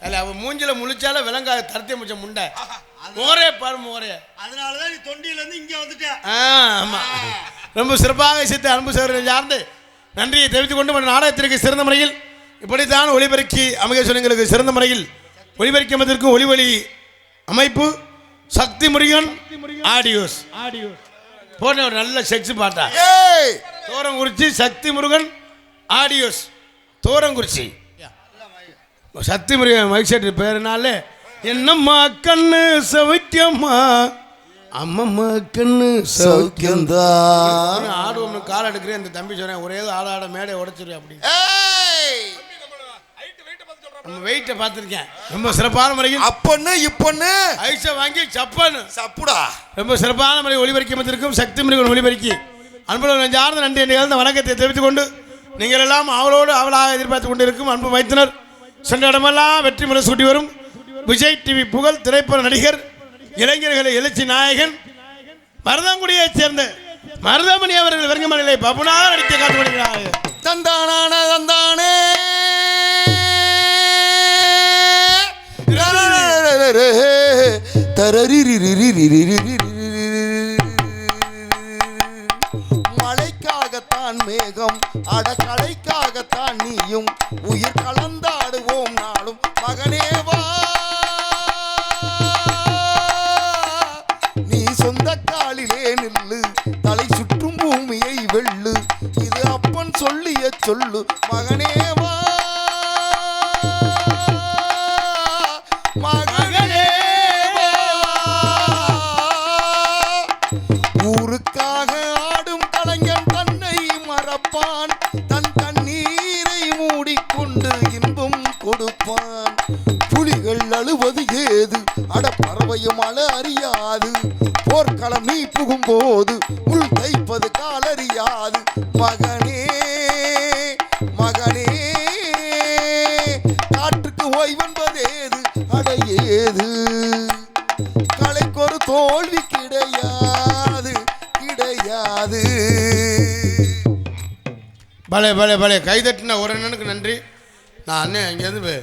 இல்லை அவன் மூஞ்சில முழிச்சால விலங்காது தரத்திய முச்ச முண்டை மோரே பாரு மோரே. அதனாலதான் நீ தொண்டியிலேருந்து இங்கே வந்துட்ட. ஆமாம் ரொம்ப சிறப்பாக சித்த அன்பு சேவர்கள் சார்ந்து நன்றியை தெரிவித்துக் கொண்டு நாடகத்திற்கு சிறந்த முறையில் இப்படித்தான் ஒளிபெருக்கி அமைக்க சொன்னங்களுக்கு சிறந்த முறையில் ஒளிபெருக்கி அமைத்திற்கு ஒளிவழி அமைப்பு சக்தி முருகன் ஆடியோஸ் போன ஒரு நல்ல செக்ஸ் பாட்டா தோரங்குறிச்சி சக்தி முருகன் ஆடியோஸ் தோரங்குறிச்சி சக்தி முருகன் மைக் செட் பேருனாலே என்னம்மா கண்ணு சௌக்கியம்மா அம்மம்மா கண்ணு சௌக்கியம்தான் ஆடுவோம்னு கால் எடுக்கிறேன். இந்த தம்பி சொன்னேன் ஒரே ஆட மேடை உடைச்சிரு அப்படின்னு. நம்ம வெயிட்டை பார்த்துருக்கேன். ரொம்ப சிறப்பான முறையில் அப்பன்னு இப்பன்னு ஐஸை வாங்கி சப்பன்னு சப்புடா ரொம்ப சிறப்பான முறை ஒளிபரக்கி அமைத்திருக்கும் சக்தி மிருகன் ஒளிபரக்கி அன்புடன் நெஞ்சார்ந்த நன்றி நிகழ்ந்த வணக்கத்தை தெரிவித்துக் கொண்டு நீங்கள் எல்லாம் அவளோடு அவளாக எதிர்பார்த்து கொண்டிருக்கும் அன்பு மைத்தினர் சென்ற இடமெல்லாம் வெற்றி முறை சூட்டி வரும் விஜய் டிவி புகழ் திரைப்பட நடிகர் இளைஞர்களை எழுச்சி நாயகன் மருதங்குடியைச் சேர்ந்த மருதமணி அவர்கள் வெறுங்கமலையை பபுனாக நடிக்க காத்து வருகிறார்கள். தந்தானான தந்தானே மழைக்காகத்தான் மேகம் அடக்கலைக்காகத்தான் நீயும் உயிர் கலந்தாடுவோம் நாளும் மகனேவா நீ சொந்த காலிலே நில்லு தலை சுற்றும் பூமியை வெள்ளு இது அப்பன் சொல்லிய சொல்லு மகனேவா ஊருக்காக ஆடும் கலைஞன் தன்னை மறப்பான் தன் கண்ணீரை மூடிக்கொண்டு இன்பம் கொடுப்பான் புலிகள் அழுவது ஏது அட பறவையும் அழ அறியாது போர்க்களம் நீ புகும்போது உள் தைப்பது காலறியாது மகனே மகனே காற்றுக்கு ஓய்வென்பதேது அடையேது கலைக்கொரு தோல்வி கிடையாது கிடையாது. பலே பலே பலே கைதட்டின ஒரு அண்ணனுக்கு நன்றி. நான் அண்ணன் அங்கேருந்து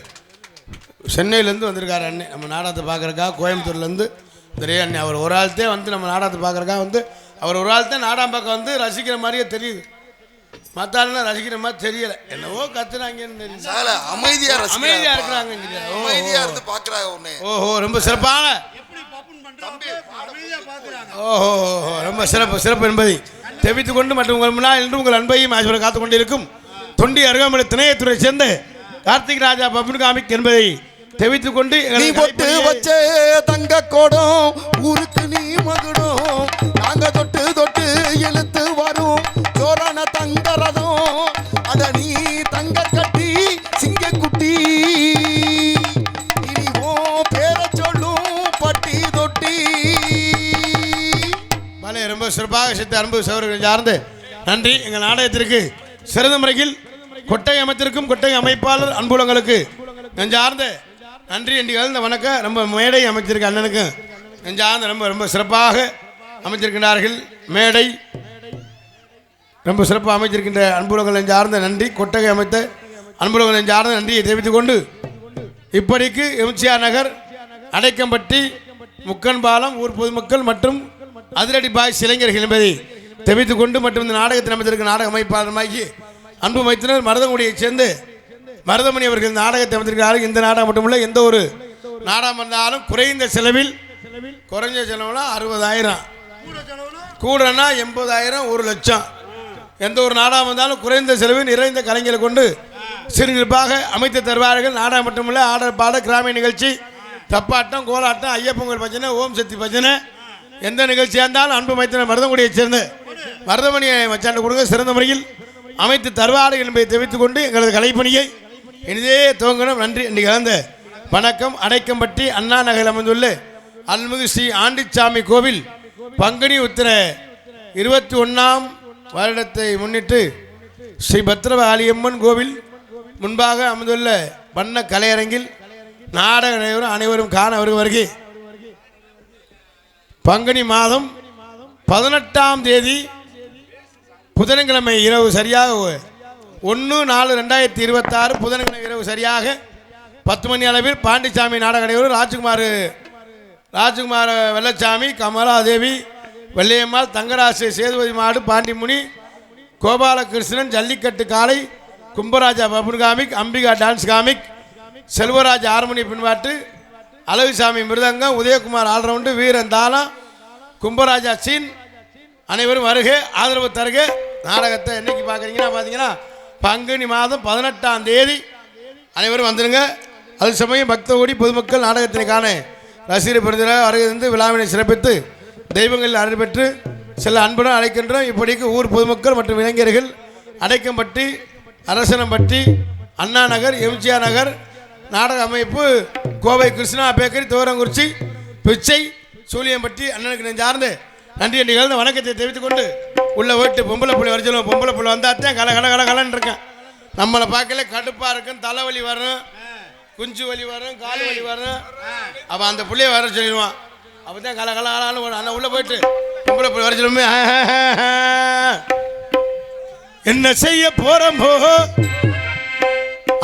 சென்னையிலேருந்து வந்திருக்காரு அண்ணன் நம்ம நாடகத்தை பார்க்குறக்கா கோயம்புத்தூர்லேருந்து தெரிய அண்ணன் அவர் ஒரு ஆள்தே வந்து நம்ம நாடகத்தை பார்க்குறக்கா வந்து அவர் ஒரு ஆள்தே நாடகம் பார்க்க வந்து ரசிக்கிற மாதிரியே தெரியுது. மற்ற ஆளுனா ரசிக்கிற மாதிரி தெரியலை என்னவோ கத்துறாங்கன்னு தெரியல அமைதியா அமைதியாக இருக்கிறாங்க அமைதியா இருந்து பார்க்குறாங்க ஒன்று. ஓஹோ ரொம்ப சிறப்பான ஓஹோ ரொம்ப சிறப்பு சிறப்பு என்பதை தெரிவித்துக் கொண்டு மற்றும் உங்கள் முன்னால் என்று உங்கள் அன்பையும் ஆசிரியரை காத்துக் கொண்டிருக்கும் தொண்டி அருகாமலை திணையத்துறை சேர்ந்த கார்த்திக் ராஜா பப்புன் காமிக் என்பதை தெரிவித்துக் கொண்டு நீ பொட்டு வச்ச தங்க கோடம் ஊருக்கு நீ மகுடம் நாங்க தொட்டு தொட்டு இழுத்து வரும் சோரான தங்க ரதம் அத நீ தங்க கட்டி சிங்க குட்டி இனிவோ பேர சொல்லும் பட்டி தொட்டி. பலே ரொம்ப சிறப்பாக சித்த அன்பு சகோதரர்கள் சார்ந்து நன்றி. எங்கள் நாடகத்திற்கு சிறந்த முறையில் கொட்டை அமைத்திருக்கும் கொட்டை அமைப்பாளர் அன்புலங்களுக்கு நெஞ்சார்ந்த நன்றி என்று கலந்த வணக்கம். ரொம்ப மேடை அமைச்சிருக்க அண்ணனுக்கு நெஞ்சார்ந்த ரொம்ப ரொம்ப சிறப்பாக அமைச்சிருக்கின்றார்கள். மேடை ரொம்ப சிறப்பாக அமைச்சிருக்கின்ற அன்புலங்கள் நெஞ்சார்ந்த நன்றி. கொட்டகை அமைத்த அன்புலங்கள் நெஞ்சார்ந்த நன்றியை தெரிவித்துக் கொண்டு இப்படிக்கு எம்ஜிஆர் நகர் அடைக்கம்பட்டி முக்கன்பாலம் ஊர் பொதுமக்கள் மற்றும் அதிரடி பாய்ஸ் இளைஞர்கள் என்பதை தெரிவித்துக் கொண்டு மற்றும் இந்த நாடகத்தில் அமைத்திருக்க நாடக அமைப்பாளருமாகி அன்பு மைத்தினர் மருதங்குடியைச் சேர்ந்து மருதமணி அவர்கள் இந்த நாடகத்தை அமைத்திருக்கிறார்கள். இந்த நாடகம் மட்டுமில்லை எந்த ஒரு நாடகம் வந்தாலும் குறைந்த செலவில் குறைஞ்ச செலவுனா 60,000 கூடனா 80,000 1,00,000 எந்த ஒரு நாடகம் வந்தாலும் குறைந்த செலவில் நிறைந்த கலைஞரை கொண்டு சிறுநிற்பாக அமைத்து தருவார்கள். நாடகம் மட்டுமில்லை ஆடல் பாட கிராமிய நிகழ்ச்சி தப்பாட்டம் கோலாட்டம் ஐயப்பொங்கல் பஜனை ஓம் சக்தி பஜனை எந்த நிகழ்ச்சியாக இருந்தாலும் அன்பு மைத்தினர் மருதங்குடியைச் சேர்ந்த மருதமணியை மச்சாண்டு கொடுங்க சிறந்த முறையில் அமைத்து தருவார்கள் என்பதை தெரிவித்துக் கொண்டு எங்களது கலைப்பணியை இனிதே துவங்கணும். நன்றி என்று கலந்த வணக்கம். அடைக்கம்பட்டி அண்ணா நகரில் அமைந்துள்ள அருள்மிகு ஸ்ரீ ஆண்டிச்சாமி கோவில் பங்குனி உத்திர 21ஆம் வருடத்தை முன்னிட்டு ஸ்ரீ பத்ரகாளியம்மன் கோவில் முன்பாக அமைந்துள்ள வண்ண கலையரங்கில் நாடக அனைவரும் காண வருகை. பங்குனி மாதம் 18ஆம் தேதி புதன்கிழமை இரவு சரியாக 1/4/2026 புதன்கிழமை இரவு சரியாக 10 மணி அளவில் பாண்டிச்சாமி நாடக அனைவரும் ராஜ்குமார் வெள்ளச்சாமி கமலாதேவி வெள்ளையம்மாள் தங்கராசு சேதுபதி மாடு பாண்டிமுனி கோபாலகிருஷ்ணன் ஜல்லிக்கட்டு காளை Kumbaraja buffoon comic Ambika dance comic Selvaraj ஆர்மணி பின்பாட்டு அழகுசாமி மிருதங்கம் உதயகுமார் ஆல்ரவுண்டு வீரன் தாளம் கும்பராஜா சீன் அனைவரும் வருக ஆதரவு தருக. நாடகத்தை என்னைக்கு பார்க்குறீங்கன்னா பார்த்தீங்கன்னா பங்குனி மாதம் 18ஆம் தேதி அனைவரும் வந்துடுங்க. அது சமயம் பக்த ஓடி பொதுமக்கள் நாடகத்திற்கான ரசிகர் பெருந்தினர் வருகிருந்து விழாவினை சிறப்பித்து தெய்வங்களில் அருள் பெற்று சில அன்புடன் அழைக்கின்றோம். இப்படிக்கு ஊர் பொதுமக்கள் மற்றும் இளைஞர்கள் அடைக்கம்பட்டி அரசனம்பட்டி அண்ணா நகர் எம்ஜிஆர் நகர் நாடக அமைப்பு கோவை கிருஷ்ணா பேக்கரி தோரங்குறிச்சி பிச்சை சூழியம்பட்டி அண்ணனுக்கு நெஞ்சார்ந்து நன்றி நிகழ்ந்த வணக்கத்தை தெரிவித்துக் கொண்டு உள்ள போயிட்டு பொம்பளை புள்ளி வர சொல்லுவோம். பொம்பளை புள்ளி வந்தாத்தான் கலன்னு இருக்கேன். நம்மளை பார்க்கல கடுப்பாக இருக்கும், தலைவலி வரும், குஞ்சு வலி வரும், கால் வலி வரும். அவன் அந்த புள்ளைய வர சொல்லிடுவான். அப்போ தான் கலன்னு வரும். ஆனால் உள்ளே போயிட்டு பொம்பளை புள்ளி வர சொல்லுமே என்ன செய்ய போறோமோ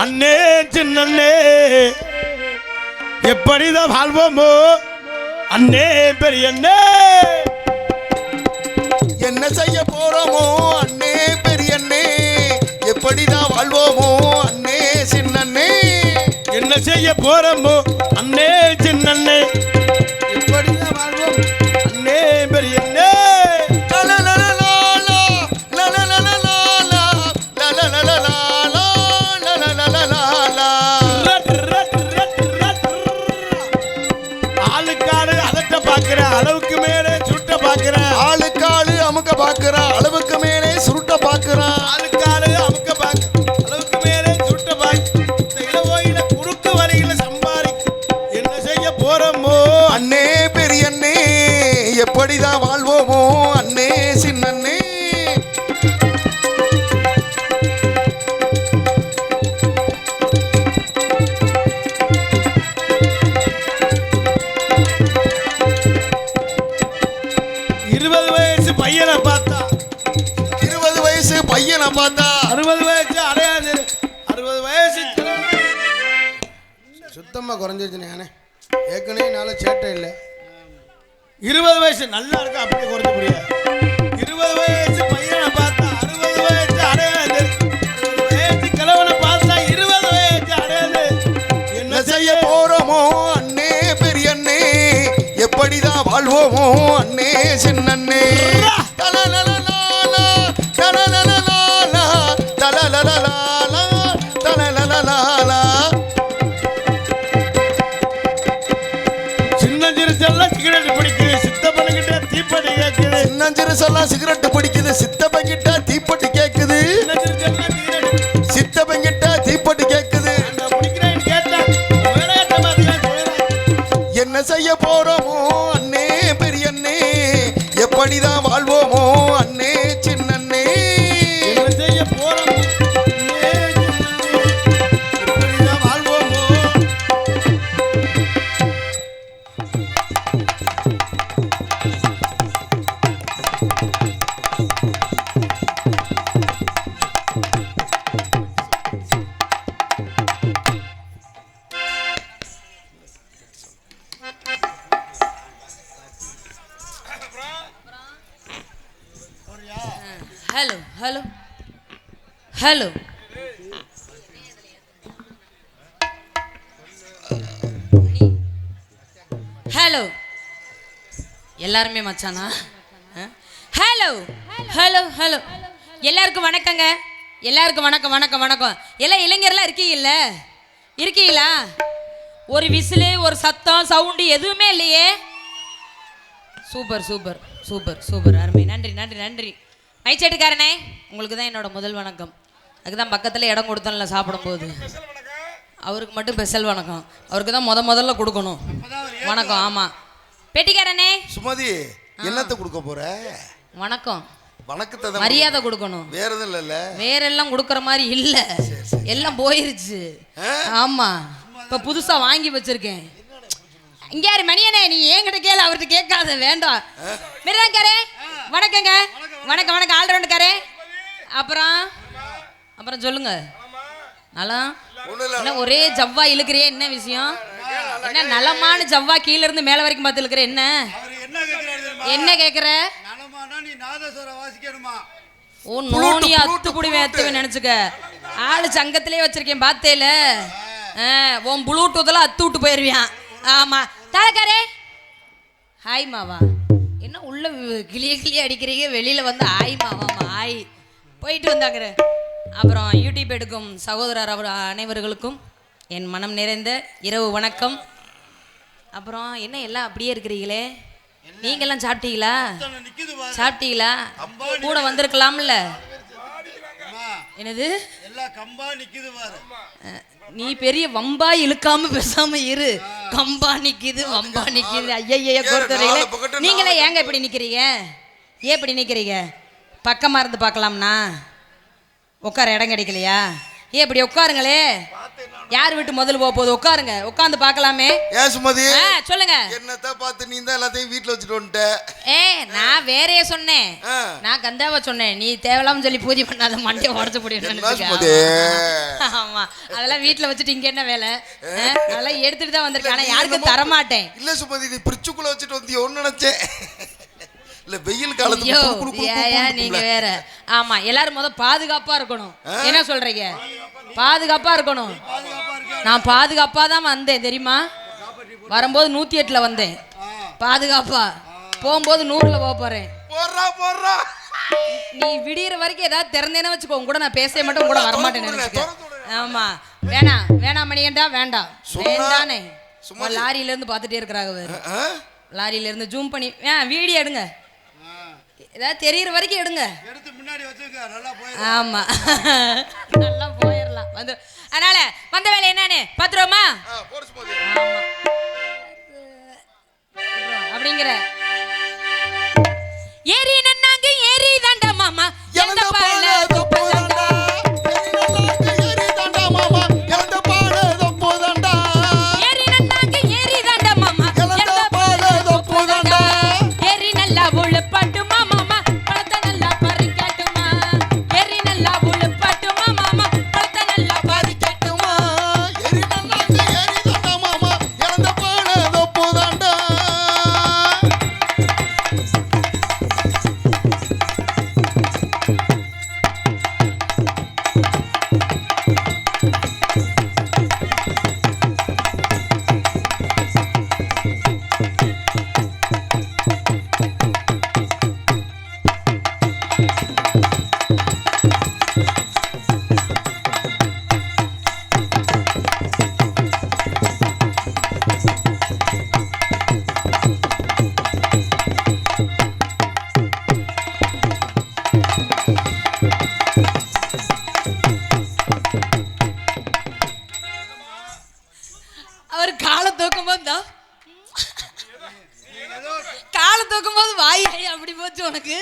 அண்ணே சின்னே எப்படிதான் வாழ்வோமோ அண்ணே பெரியண்ணே என்ன செய்ய போறோமோ அண்ணே பெரியண்ணே எப்படிதான் வாழ்வோமோ அண்ணே சின்னண்ணே என்ன செய்ய போறோமோ அண்ணே சின்னண்ணே எப்படிதான் வாழ்வோம் அண்ணே பெரியண்ணே அளவுக்கு மேலே சுருட்ட பாக்குறேன், ஆளுக்காளு அமுக்க பாக்குறான், அளவுக்கு மேலே சுருட்ட பாக்குறான், ஆளுக்காளு அமுக்க பாக்கு அளவுக்கு மேலே சுருட்ட பாக்கு இளவோயில குறுக்கு வரியில சம்பாதி என்ன செய்ய போறோமோ அண்ணே பெரியண்ணே எப்படிதான் வாழ்வோமோ அண்ணே சின்னண்ணே 20 வயசு பையனை பார்த்தா 20 வயசு பையனை பார்த்தா 60 வயசு அடையாது 60 வயசு சுத்தமா குறைஞ்சிருச்சு. நானே ஏற்கனவே நாள சேட்டை இல்லை. 20 வயசு நல்லா இருக்கு, அப்படியே குறைஞ்ச முடியாது. 20 வயசு பையனை பார்த்தா 60 வயசு அடையாது, 60 வயசு கிழவனை பார்த்தா 20 வயசு அடையாது. என்ன செய்ய போறோமோ அண்ணே பெரியண்ணே எப்படிதான் வாழ்வோமோ அண்ணே சின்னண்ணே சின்னஞ்சிறுசெல்லாம் சிகரெட் பிடிக்குது, சித்தப்பங்கிட்ட தீப்பெட்டி கேக்குது, சித்தப்பங்கிட்ட தீப்பெட்டி கேக்குது. என்ன செய்ய போறோமோ அண்ணே பெரியண்ணே எப்படிதான் வாழ்வோமோ அண்ணே சின்னண்ணே என்ன செய்ய போறோமோ எப்படிதான் வாழ்வோமோ. ஹலோ ஹலோ ஹலோ ஹலோ எல்லாருமே மச்சானா? ஹலோ ஹலோ ஹலோ எல்லாருக்கும் வணக்கங்க. எல்லாருக்கும் வணக்கம் வணக்கம் வணக்கம். எல்லாம் இளைஞர்லாம் இருக்கீங்களா? ஒரு விசிலு ஒரு சத்தம் சவுண்டு எதுவுமே இல்லையே. சூப்பர் சூப்பர் சூப்பர் சூப்பர் அருமை. நன்றி நன்றி நன்றி. மைச்சேட்டுக்காரனே, உங்களுக்கு தான் என்னோட முதல் வணக்கம். அதுக்கு தான் பக்கத்தில் இடம் கொடுத்தோம்ல சாப்பிடும்போது, அவருக்கு மட்டும் ஸ்பெஷல் வணக்கம். அவருக்கு தான் முதல்ல கொடுக்கணும் வணக்கம். ஆமாம் பெட்டிக்காரனே. சுமதி என்னத்தை கொடுக்க போற? வணக்கம் வணக்கத்தை மரியாதை கொடுக்கணும். வேற எதுவும் இல்லைல்ல? வேற எல்லாம் கொடுக்குற மாதிரி இல்லை, எல்லாம் போயிருச்சு. ஆமாம் இப்போ புதுசாக வாங்கி வச்சிருக்கேன். இங்கே யாரு மணியனே, நீ என்கிட்ட கேளு, அவர்கிட்ட கேட்காத வேண்டாம். மிருதாங்காரே வணக்கங்க. வணக்கம் வணக்கம் ஆல்ரவுண்டுக்காரே. அப்புறம் சொல்லுங்க. நல்லா என்ன ஒரே ஜவ்வா இழுக்கிறியே, என்ன விஷயம்? என்ன நலமான ஜவ்வா கீழே இருந்து மேலே வரைக்கும் பார்த்து இழுக்கிற என்ன? என்ன கேட்குற? ஓ நோனியா அத்துக்குடி வேத்துவேன் நினச்சிக்க. ஆளு சங்கத்திலே வச்சிருக்கேன் பார்த்தேல. உன் ப்ளூடூத்தில் அத்து விட்டு போயிடுவியான். ஆமாம் தாளக்காரே. ஹாய் மாவா, என்ன உள்ள கிளிய அடிக்கிறீங்க, வெளியில் வந்து ஆய் மாவாமா ஆய் போயிட்டு வந்தாங்கிற. அப்புறம் யூடியூப் எடுக்கும் சகோதரர் அவர் அனைவர்களுக்கும் என் மனம் நிறைந்த இரவு வணக்கம். அப்புறம் என்ன எல்லாம் அப்படியே இருக்கிறீங்களே, நீங்கெல்லாம் சாப்பிட்டீங்களா? சாப்பிட்டீங்களா? கூட வந்திருக்கலாம்ல. என்னது நீ பெரிய வம்பா இழுக்காம பேசாம இரு. கம்பா நிக்குது வம்பா நிக்குது. ஐயய்ய பொறுத்தவரையில நீங்களே ஏங்க இப்படி நிக்கிறீங்க? ஏன் இப்படி நிக்கிறீங்க? பக்கமா இருந்து பார்க்கலாம்னா உட்கார இடம் கிடைக்கலையா? ஏன் இப்படி உட்காருங்களே. யார் வீட்டு முதல்ல போக போகுது? உட்காருங்க, உட்காந்து பார்க்கலாமே. ஏன் சுமதி சொல்லுங்க. என்னத்த பார்த்து நீ தான் எல்லாத்தையும் வீட்டுல வச்சுட்டு வந்துட்ட? நான் வேறையே சொன்னேன். நான் கந்தாவ சொன்னேன். நீ தேவலாம சொல்லி பூஜை பண்ணாத மண்டைய உடச்சு போடுவேன். ஆமா, அதெல்லாம் வீட்டுல வச்சுட்டு இங்க என்ன வேலை? அதெல்லாம் எடுத்துட்டு தான் வந்திருக்கேன். ஆனா யாருக்கும் தரமாட்டேன். இல்ல சுமதி, நீ பிரிச்சுக்குள்ள வச்சுட்டு வந்தியோன்னு நினைச்சேன். இல்ல வெயில் காலத்துல நீங்க வேற. ஆமா, எல்லாரும் முத பாதுகாப்பா இருக்கணும். என்ன சொல்றீங்க? பாதுகாப்பா இருக்கணும். நான் பாதுகாப்பா தான் வந்தேன் தெரியுமா? வரும்போது 108ல வந்தேன் பாதுகாப்பா, போகும்போது 100ல போக போறேன். நீ விடியற வரைக்கும் ஏதாவது திறந்தேன்னு வச்சுக்கோ, கூட நான் பேச மாட்டேன், கூட வரமாட்டேன்னு நினைச்சுக்க. ஆமா, வேணாம் வேணாம் மணிகண்டா, வேண்டாம் வேண்டானே. சும்மா லாரியில இருந்து பாத்துட்டே இருக்கிறாங்க. லாரியில இருந்து ஜூம் பண்ணி வீடியோ எடுங்க, ஏதாவது தெரியற வரைக்கும் எடுங்க. ஆமா, நல்லா போயிடலாம் வந்து. அதனால வந்த வேலை என்னன்னு பாத்துருவோமா? அப்படிங்கிற ஏரி நன்னாங்க ஏரி தாண்டா மாமா எந்த பால தொப்பு தாண்டா. ஏரி நன்னாங்க ஏரி தாண்டா மாமா எந்த பால தொப்பு தாண்டா. ஏரி நல்லா உழுப்பட்டுமா மாமா பழத்தை நல்லா பறிக்கட்டுமா. ஏரி நல்லா உழுப்பட்டுமா மாமா பழத்தை நல்லா பறிக்கட்டுமா. ஏரி நன்னாங்க ஏரி தாண்டா மாமா எந்த பால தொப்பு தாண்டா. அவர் காலை தூக்கும் போது தான், காலை தூக்கும் போது வாய் அப்படி போச்சு உனக்கு.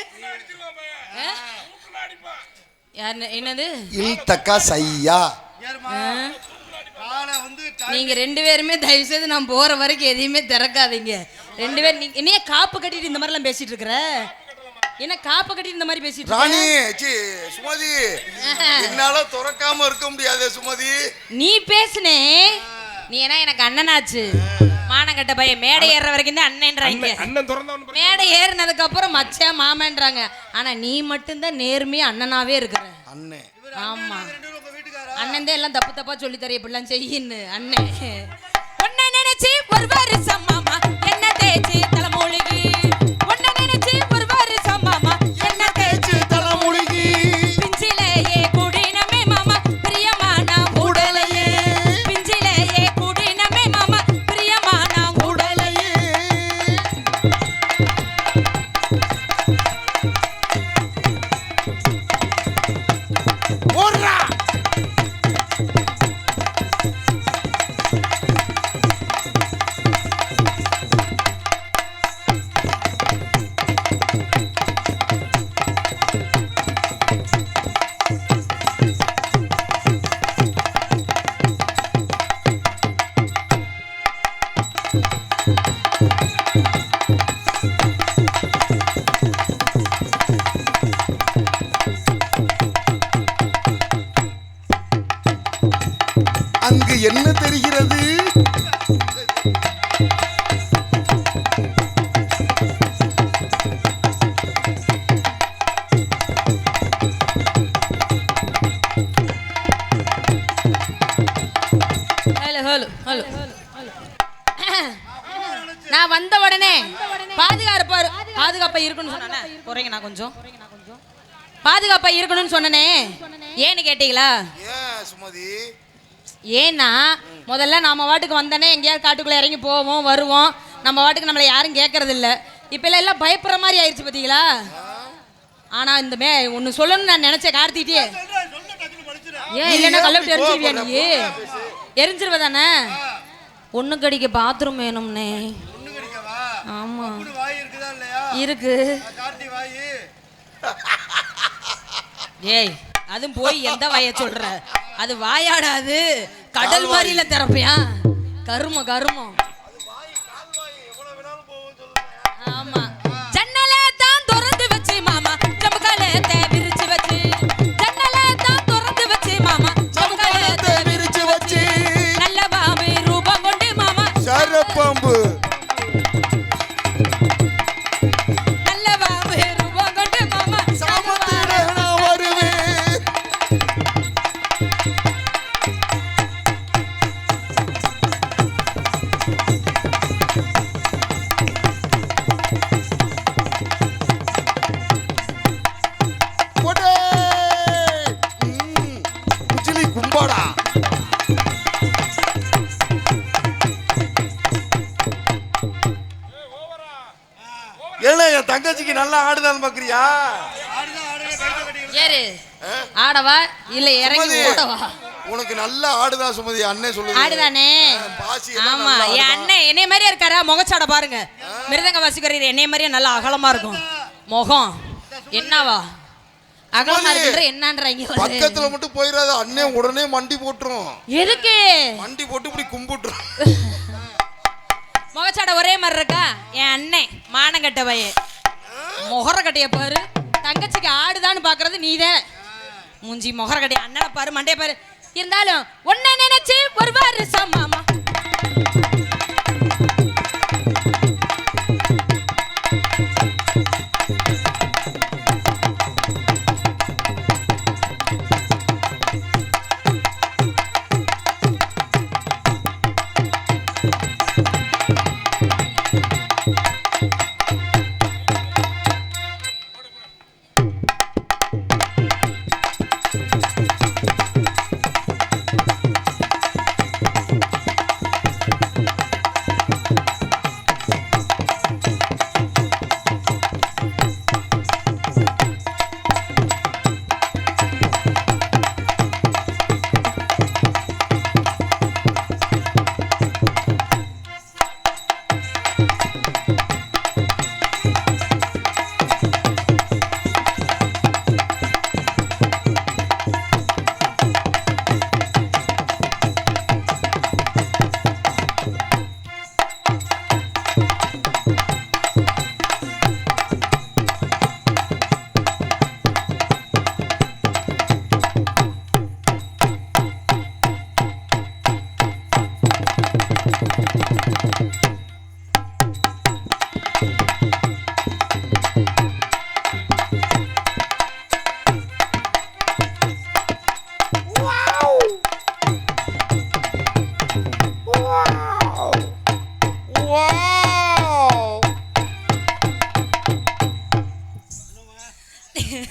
என்னது இல்தக்கா சையா? நீங்க 2 பேருமே தயவு செய்து நான் போற வரைக்கும் எதையுமே திறக்காதீங்க. 2 பேரும் என்னைய காப்பு கட்டிட்டு இந்த மாதிரி எல்லாம் பேசிட்டு இருக்கிற? என்ன காப்பு கட்டிட்டு இந்த மாதிரி பேசிட்டு ராணி சுமதி, என்னால துறக்காம இருக்க முடியாது சுமதி. நீ பேசுனே, நீ என்ன எனக்கு அண்ணனாச்சு. மானங்கட்ட பையன் மேடை ஏறுற வரைக்கும் தான் அண்ணன்றாங்க. மேடை ஏறினதுக்கு அப்புறம் மச்சா மாமன்றாங்க. ஆனா நீ மட்டும்தான் நேர்மையா அண்ணனாவே இருக்கிற. அண்ணன் ஆமா, அண்ணன் தான் எல்லாம் தப்பு தப்பா சொல்லி தர இப்படிலாம் செய்யின்னு. அண்ணன் உன்னை நினைச்சு ஒரு வருஷம் மாமா என்ன தேய்ச்சி தலைமூழ்கி. உன்னை நினைச்சு ஒரு வருஷம் மாமா என்ன தேய்ச்சி தலைமூழ்கி. பிஞ்சிலேயே குடினமே மாமா பிரியமான உடலையே. பிஞ்சிலேயே குடினமே மாமா பிரியமான உடலையே. ஓடுறா. அங்கு என்ன தெரிகிறது? Hello hello hello. நான் வந்த உடனே பாதுகாப்பா இருக்கணும்னு சொன்னேன். குறைங்க, நான் கொஞ்சம் பாதுகாப்பா இருக்கணும்னு சொன்னனே. ஏன்னு கேட்டீங்களா? சுமதி, ஏன்னா முதல்ல நாம வாட்டுக்கு வந்தனே எங்கேயாவது காட்டுக்குள்ள இறங்கி போவோம் வருவோம். நம்ம வாட்டுக்கு நம்மளை யாரும் கேட்கறது இல்லை. இப்ப எல்லாம் பயப்படுற மாதிரி ஆயிடுச்சு பாத்தீங்களா? ஆனா இந்த ஒன்னு சொல்லணும்னு நான் நினைச்சேன் கார்த்திட்டே. ஏன் இல்லைன்னா கல்லப்பட்டி அடிச்சிருவியா நீ? எரிஞ்சிருவதானே ஒண்ணு கடிக்க பாத்ரூம் வேணும்னே. ஒண்ணு கடிக்கவா? ஆமா வாய் இருக்குதா இல்லையா? இருக்கு. கார்த்தி வாய். ஏய் அதுவும் போய் எந்த வாய சொல்ற? அது வாயாடாது, கடல் மாதிரில திறப்பியா? கருமம் கருமம். ஆமா ஜன்னலே தான் திறந்து வச்சு மாமா ஜமுக்காலே விரிச்சு வச்சு, ஜன்னலே தான் திறந்து வச்சு மாமா ஜமுக்காலே விரிச்சு வச்சு, நல்ல பாம்பு ரூபம் கொண்டு மாமா சரப்பாம்பு நல்ல பாம்பு ரூபம் கொண்டு மாமா சாமத்திலே நான் வருவேன். போடே. குச்சிலி கும்பாடா. ஏன்னா என் தங்கச்சிக்கு நல்லா ஆடுதான் பாக்குறியா? ஏறு ஆடவா இல்ல இறங்கி ஓடவா? உனக்கு நல்லா ஆடுதா சுமதி, அண்ணன் சொல்லுது. ஆடுதானே? பாசி ஆமா என் அண்ணன் என்னைய மாதிரியே இருக்காரா? முகச்சாட பாருங்க, மிருதங்க வாசிக்கிறீர் என்னைய மாதிரியே நல்லா அகலமா இருக்கும் முகம். என்னவா அகலமா இருக்குன்ற என்னன்றாங்க? பக்கத்துல மட்டும் போயிடாத, அண்ணன் உடனே மண்டி போட்டுரும். எதுக்கு மண்டி போட்டு இப்படி கும்பிட்டுரும். முகச்சாட ஒரே மாதிரி இருக்கா? என் அண்ணன் மானங்கட்ட பையன், முகர கட்டைய பாரு. தங்கச்சிக்கு ஆடுதான்னு பாக்குறது நீதான். மூஞ்சி முகர கட்டைய அண்ணனை பாரு, மண்டைய பாரு. இருந்தாலும் ஒன்ன நினைச்சு ஒரு வருஷம் மாமா.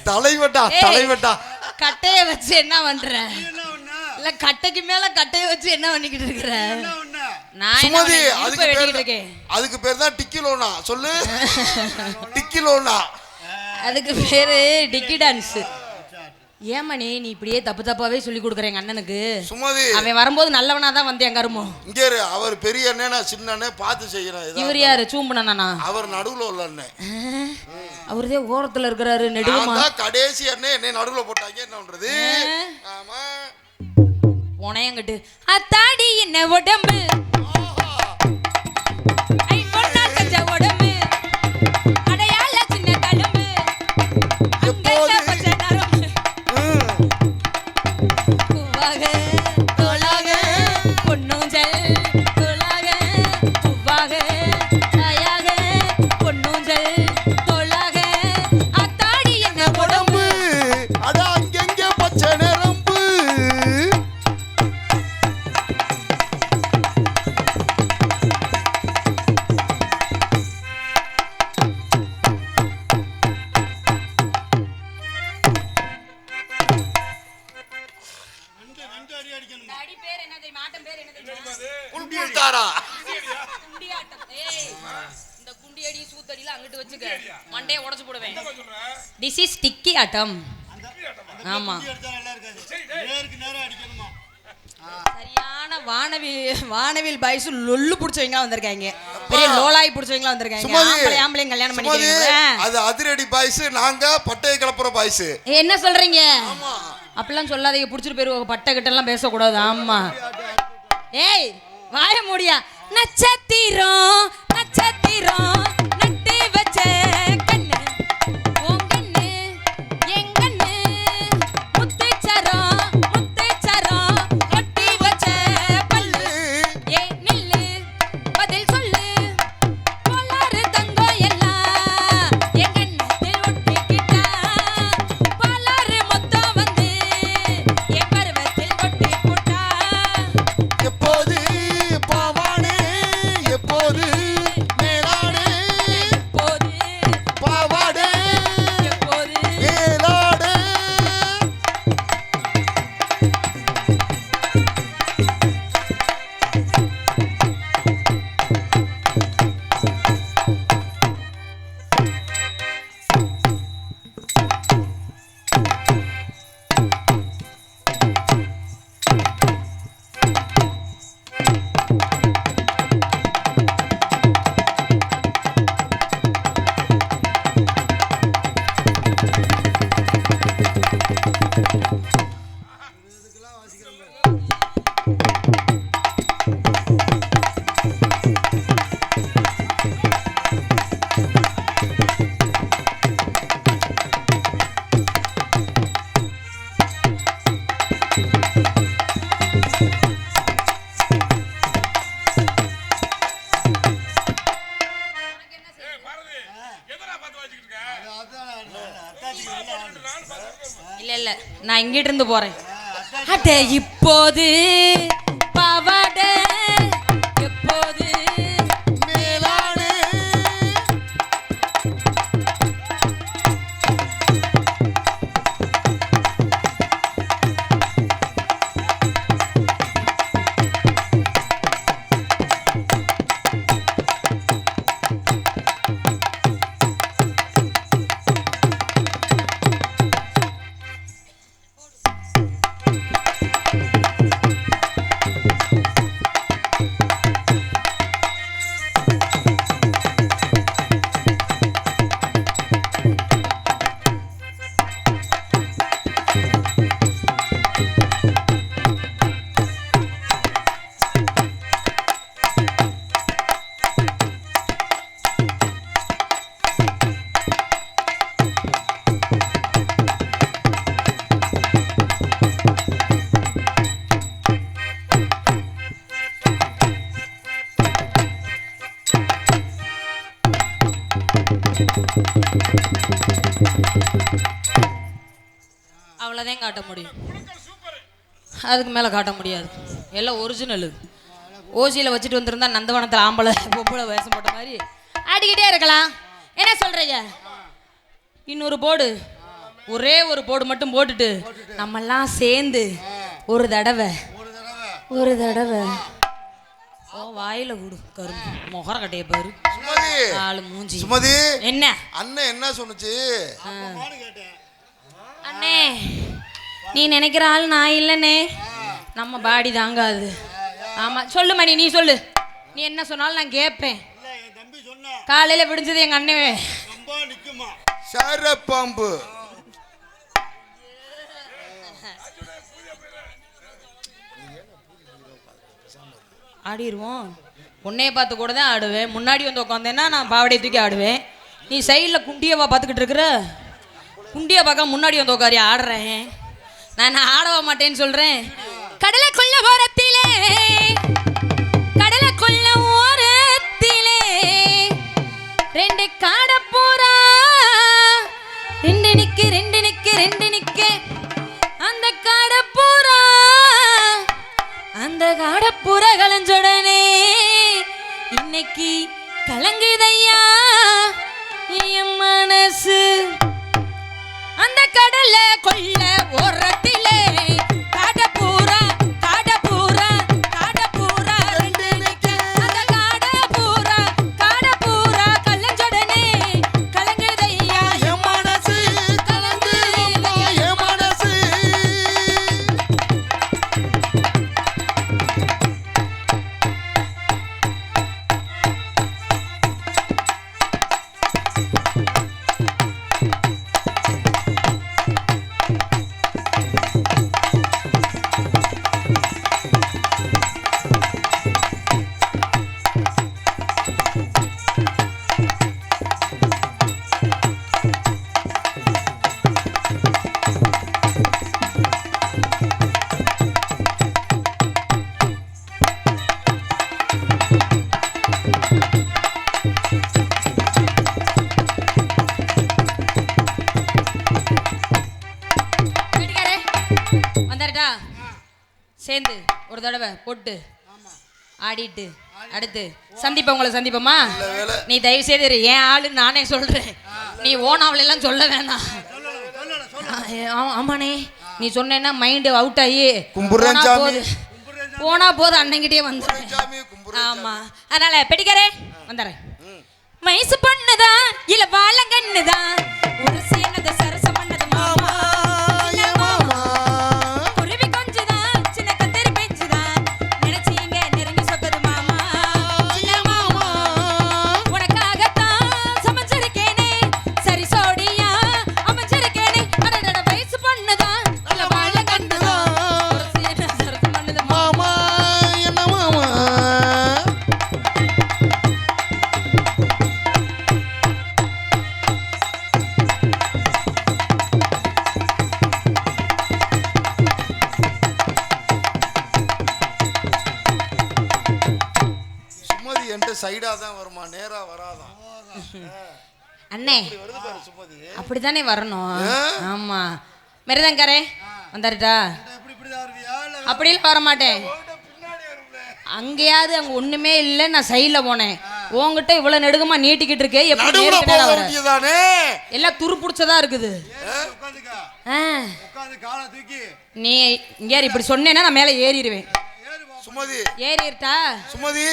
தலைவட்டா தலைவட்டா. கட்டைய வச்சு என்ன பண்ற? இல்ல கட்டைக்கு மேல கட்டைய வச்சு என்ன பண்ணிக்கிட்டு இருக்கிற? நான் சுமதி அதுக்கு பேர் தான் டிக்கிலோனா. சொல்லு. டிக்கிலோனா அதுக்கு பேரு டிக்கி டான்ஸ். ஏமணி நீ இப்படியே தப்பு தப்பாவே சொல்லி கொடுக்குற எங்க அண்ணனுக்கு. சுமதி அவன் வரும்போது நல்லவனா தான் வந்தேன் கருமோ. இங்க அவர் பெரிய அண்ணே, நான் சின்ன அண்ணே, பார்த்து செய்யறேன். இவர் யாரு? சூம்பனா? அவர் நடுவுல உள்ள அண்ணே. அவருதே ஓரத்துல இருக்கிறாரு. நெடுமா கடைசி அண்ணே என்னை நடுவுல போட்டாங்க. என்ன பண்றது? ஆமா உனையங்கிட்டு அத்தாடி என்ன உடம்பு ஐ பொண்ணா கஞ்ச உடம்பு அடையாள சின்ன தழும்பு அங்கங்க பச்சை நரம்பு பூவாக தோளாக பொன்னூஞ்சல் தோளாக பூவாக தாயாக பொன்னூஞ்சல் தோளாக அத்தாடி என்ன உடம்பு அட அங்கங்க பச்சை நரம்பு. மண்டைய உடைச்சு போடுவேன். This is sticky ஆட்டம். ஆமா சரியான வானவில் பாய்ஸ் லொல்லு புடிச்சவங்க வந்திருக்காங்க. பெரிய லோலாய் புடிச்சவங்க வந்திருக்காங்க. ஆம்பளை கல்யாணம் பண்ணிக்கிறீங்க. அது அதிரடி பாய்ஸ், நாங்க பட்டைய கிளப்புற பாய்ஸ். என்ன சொல்றீங்க? அப்படிலாம் சொல்லாதீங்க, புடிச்சிட்டு போயிருவோம். பட்டை கிட்ட எல்லாம் பேசக்கூடாது. ஆமா. ஏய் வாய மூடியா. நட்சத்திரம் நட்சத்திரம் நட்டு வச்ச கண்ணு உன் கண்ணு என் கண்ணு முத்துச்சரம் முத்துச்சரம் ஒட்டி வச்ச பல்லு ஏ நில்லு பதில் சொல்லு கோளாறு தங்கம் எல்லாம் என் கண்ணத்தில் ஒட்டிக்கிட்டா பாலாறு மொத்தம் வந்து என் பருவத்தில் கொட்டி போட்டா எப்போது பாவானே எப்போது மேலானே எப்போது பாவாடே எப்போது மேலாடே. இல்ல நான் இங்கிட்டு இருந்து போறேன். அட இப்போது பாவாட எப்போது மேலானே அவ்வளோதான் காட்ட முடியும். அதுக்கு மேலே காட்ட முடியாது. எல்லாம் ஒரிஜினலு. ஓசியில் வச்சுட்டு வந்திருந்தா நந்தவனத்தில் ஆம்பளை பொம்பளை வேஷம் போட்ட மாதிரி ஆடிக்கிட்டே இருக்கலாம். என்ன சொல்கிறீங்க? இன்னொரு போடு, ஒரே ஒரு போடு மட்டும் போட்டுட்டு நம்மெல்லாம் சேர்ந்து ஒரு தடவை ஓ வாயில கூடு கரும்பு முகர கட்டைய பாரு. ஆளு மூஞ்சி. சுமதி என்ன அண்ணன் என்ன சொன்னுச்சு? அண்ணே நீ நினைக்கிற ஆள் நான் இல்லைண்ணே. நம்ம பாடி தாங்காது. ஆமா சொல்லு மணி, நீ சொல்லு. நீ என்ன சொன்னாலும் நான் கேட்பேன். காலையில விடிஞ்சது எங்க அண்ணே சரப்பாம்பு ஆடிடுவோம். உன்னைய பார்த்து கூட தான் ஆடுவேன். முன்னாடி வந்து உட்காந்தேன்னா நான் பாவடையை தூக்கி ஆடுவேன். நீ சைடில் குண்டியவா பார்த்துக்கிட்டு இருக்கிற. குண்டியை பார்க்க முன்னாடி வந்து உட்காரி ஆடுறேன். நான் ஆடவ மாட்டேன்னு சொல்கிறேன். கடலை கொள்ள ஓரத்திலே ரெண்டு காட போறா. ரெண்டு நிக்க அந்த காட போறா. அந்த காட பூரா கலஞ்சோடனே இன்னைக்கு கலங்குதையா என் மனசு. அந்த கடல கொள்ள ஓரத்திலே காட பூரா ரெண்டு நிக்க அந்த காட பூரா கலஞ்சோடனே கலங்குதையா என் மனசு கலந்து என் மனசு. தடவை போட்டு ஆடிட்டு அடுத்து உங்களை சந்திப்போமா? நீ தயவு செய்து என் ஆளு நானே சொல்றேன், நீ ஓனாவல எல்லாம் சொல்ல வேணாம். ஆமாண்ணே, நீ சொன்னேன்னா மைண்டு அவுட் ஆகி போனா போது அண்ணங்கிட்டே வந்து. ஆமா, அதனால பெட்டிக்காரே வந்துடுறேன். மைசு பண்ணுதான் இல்ல வாழங்கன்னுதான் ஒரு சீனத சரச பண்ணது மாமா. குருவி கொஞ்சுதான் சின்ன கத்தரி பெஞ்சுதான் நினைச்சீங்க நெருங்கி சொக்கது மாமா. உனக்காகத்தான் சமைச்சிருக்கேனே சரி சோடியா அமைச்சிருக்கேனே. அடடட வயசு பண்ணுதான் இல்ல வாழங்கன்னுதான் ஒரு சீனத சரச பண்ணது மாமா. என்ன மாமா? சுமதி என்கிட்ட சைடா தான் வருமா, நேரா வராதான். அண்ணே வருது பாரு சுமதி. அப்படித்தானே வரணும். ஆமா மெருதங்காரே வந்துட்டா அப்படிலாம் வர மாட்டேன். அங்கேயாவது அங்க ஒண்ணுமே இல்லை, நான் சைட்ல போனேன். உங்ககிட்ட இவ்வளவு நெடுகமா நீட்டிக்கிட்டு இருக்கே, எப்படி எல்லாம் துரு புடிச்சதா இருக்குது. நீ இங்க இப்படி சொன்னேன்னா நான் மேல ஏறிடுவேன். சுமதி ஏறிட்டா சுமதி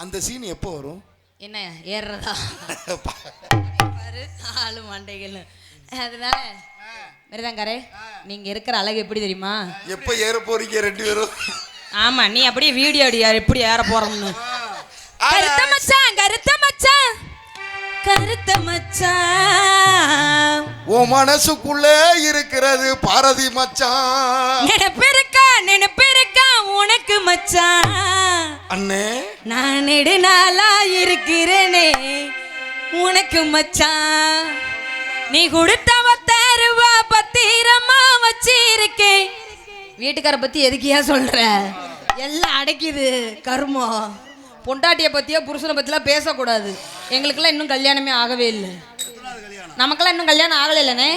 அந்த சீன் எப்போ வரும்? என்ன ஏறுறதா பாரு ஆளு மண்டைகள். அதனால மெருதங்காரே நீங்க இருக்கிற அழகு எப்படி தெரியுமா? எப்ப ஏற போறீங்க ரெண்டு பேரும்? ஆமா, நீ அப்படியே வீடியோ அடியா எப்படி ஏற போறோம்னு. கருத்த மச்சான் கருத்த மச்சான் கருத்த மச்சான் உன் மனசுக்குள்ள இருக்கிறது பாரதி மச்சான். நினைப்பிருக்கா உனக்கு மச்சான். அண்ணே நான் நெடுநாளா இருக்கிறேனே உனக்கு மச்சான். நீ கொடுத்த 10 ரூபா பத்திரமா வச்சிருக்கேன். வீட்டுக்கார பத்தி எதுக்கியா சொல்ற? எல்லாம் அடைக்குது கருமம். பொண்டாட்டியை பத்தியோ புருஷனை பத்திலாம் பேசக்கூடாது. எங்களுக்கெல்லாம் இன்னும் கல்யாணமே ஆகவே இல்லை. நமக்கெல்லாம் இன்னும் கல்யாணம் ஆகலை இல்லைண்ணே?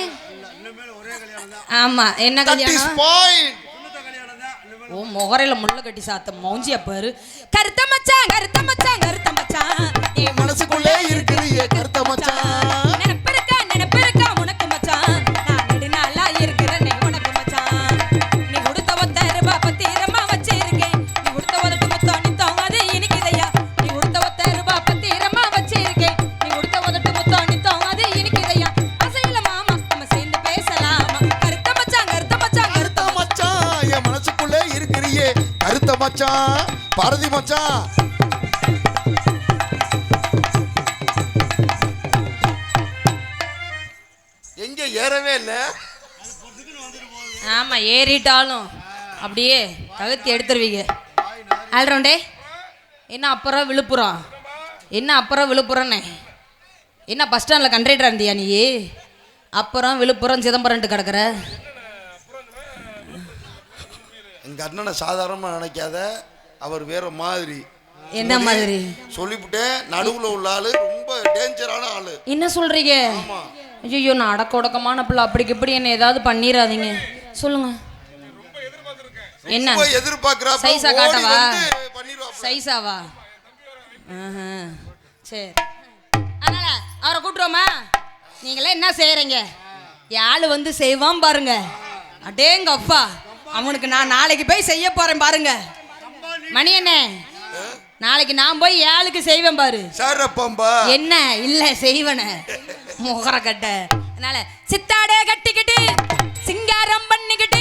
ஆமா, என்ன கல்யாணம்? ஓ முகரையில முள்ள கட்டி சாத்த மௌஞ்சியா பாரு. கருத்த மச்சான் கருத்த மச்சான் கருத்த மச்சான் என் மனசுக்குள்ளே இருக்குது கருத்த மச்சான். நினைப்பிருக்கா உனக்கு மச்சான். நான் நெடுநாளா இருக்கிறேனே உனக்கு மச்சான். நீ கொடுத்த 10 ரூபா பத்திரமா வச்சிருக்கேன். நீ கொடுத்த உதட்டு முத்தம் நித்தம் அது இனிக்குதையா. நீ கொடுத்த 10 ரூபா பத்திரமா வச்சிருக்கேன். நீ கொடுத்த உதட்டு முத்தம் நித்தம் அது இனிக்குதையா. அசையில மாமா நம்ம சேர்ந்து பேசலாமா? கருத்த மச்சான் கருத்த மச்சான் கருத்த மச்சான் என் மனசுக்குள்ளே இருக்கிறியே கருத்த மச்சான் பாரதி மச்சான். எங்க ஏறவே இல்ல. ஆமா, ஏறிட்டாலும் அப்படியே தகுத்தி எடுத்துருவீங்க. ஆல்ரவுண்டே என்ன அப்புறம் விழுப்புரம் என்ன அப்புறம் விழுப்புரம்னே என்ன பஸ் ஸ்டாண்டில் கண்டக்டராக இருந்தியா நீ? அப்புறம் விழுப்புரம் சிதம்பரம்ட்டு கிடக்குற. எங்க அண்ணனை சாதாரணமாக நினைக்காத, அவர் வேற மாதிரி. என்ன மாதிரி சொல்லிவிட்டேன். நடுவுல உள்ள ஆளு ரொம்ப டேஞ்சரான ஆளு. என்ன சொல்றீங்க? ஐயோ, நான் அடக்க ஒடக்கமான பிள்ளை, அப்படிக்கு இப்படி என்ன ஏதாவது பண்ணிடாதீங்க. சொல்லுங்க என்ன எதிர்பார்க்கிறா? சைஸா காட்டவா? சைஸாவா? சரி, அதனால அவரை கூட்டுருவோமா? நீங்களே என்ன செய்யறீங்க? யாழ் வந்து செய்வான் பாருங்க. அடேங்க அப்பா, அவனுக்கு நான் நாளைக்கு போய் செய்ய போறேன் பாருங்க. மணி என்ன, நாளைக்கு நான் போய் ஏழுக்கு செய்வேன் பாரு. என்ன இல்ல செய்வன முகர கட்ட. அதனால சித்தாடே கட்டிக்கிட்டு சிங்காரம் பண்ணிக்கிட்டு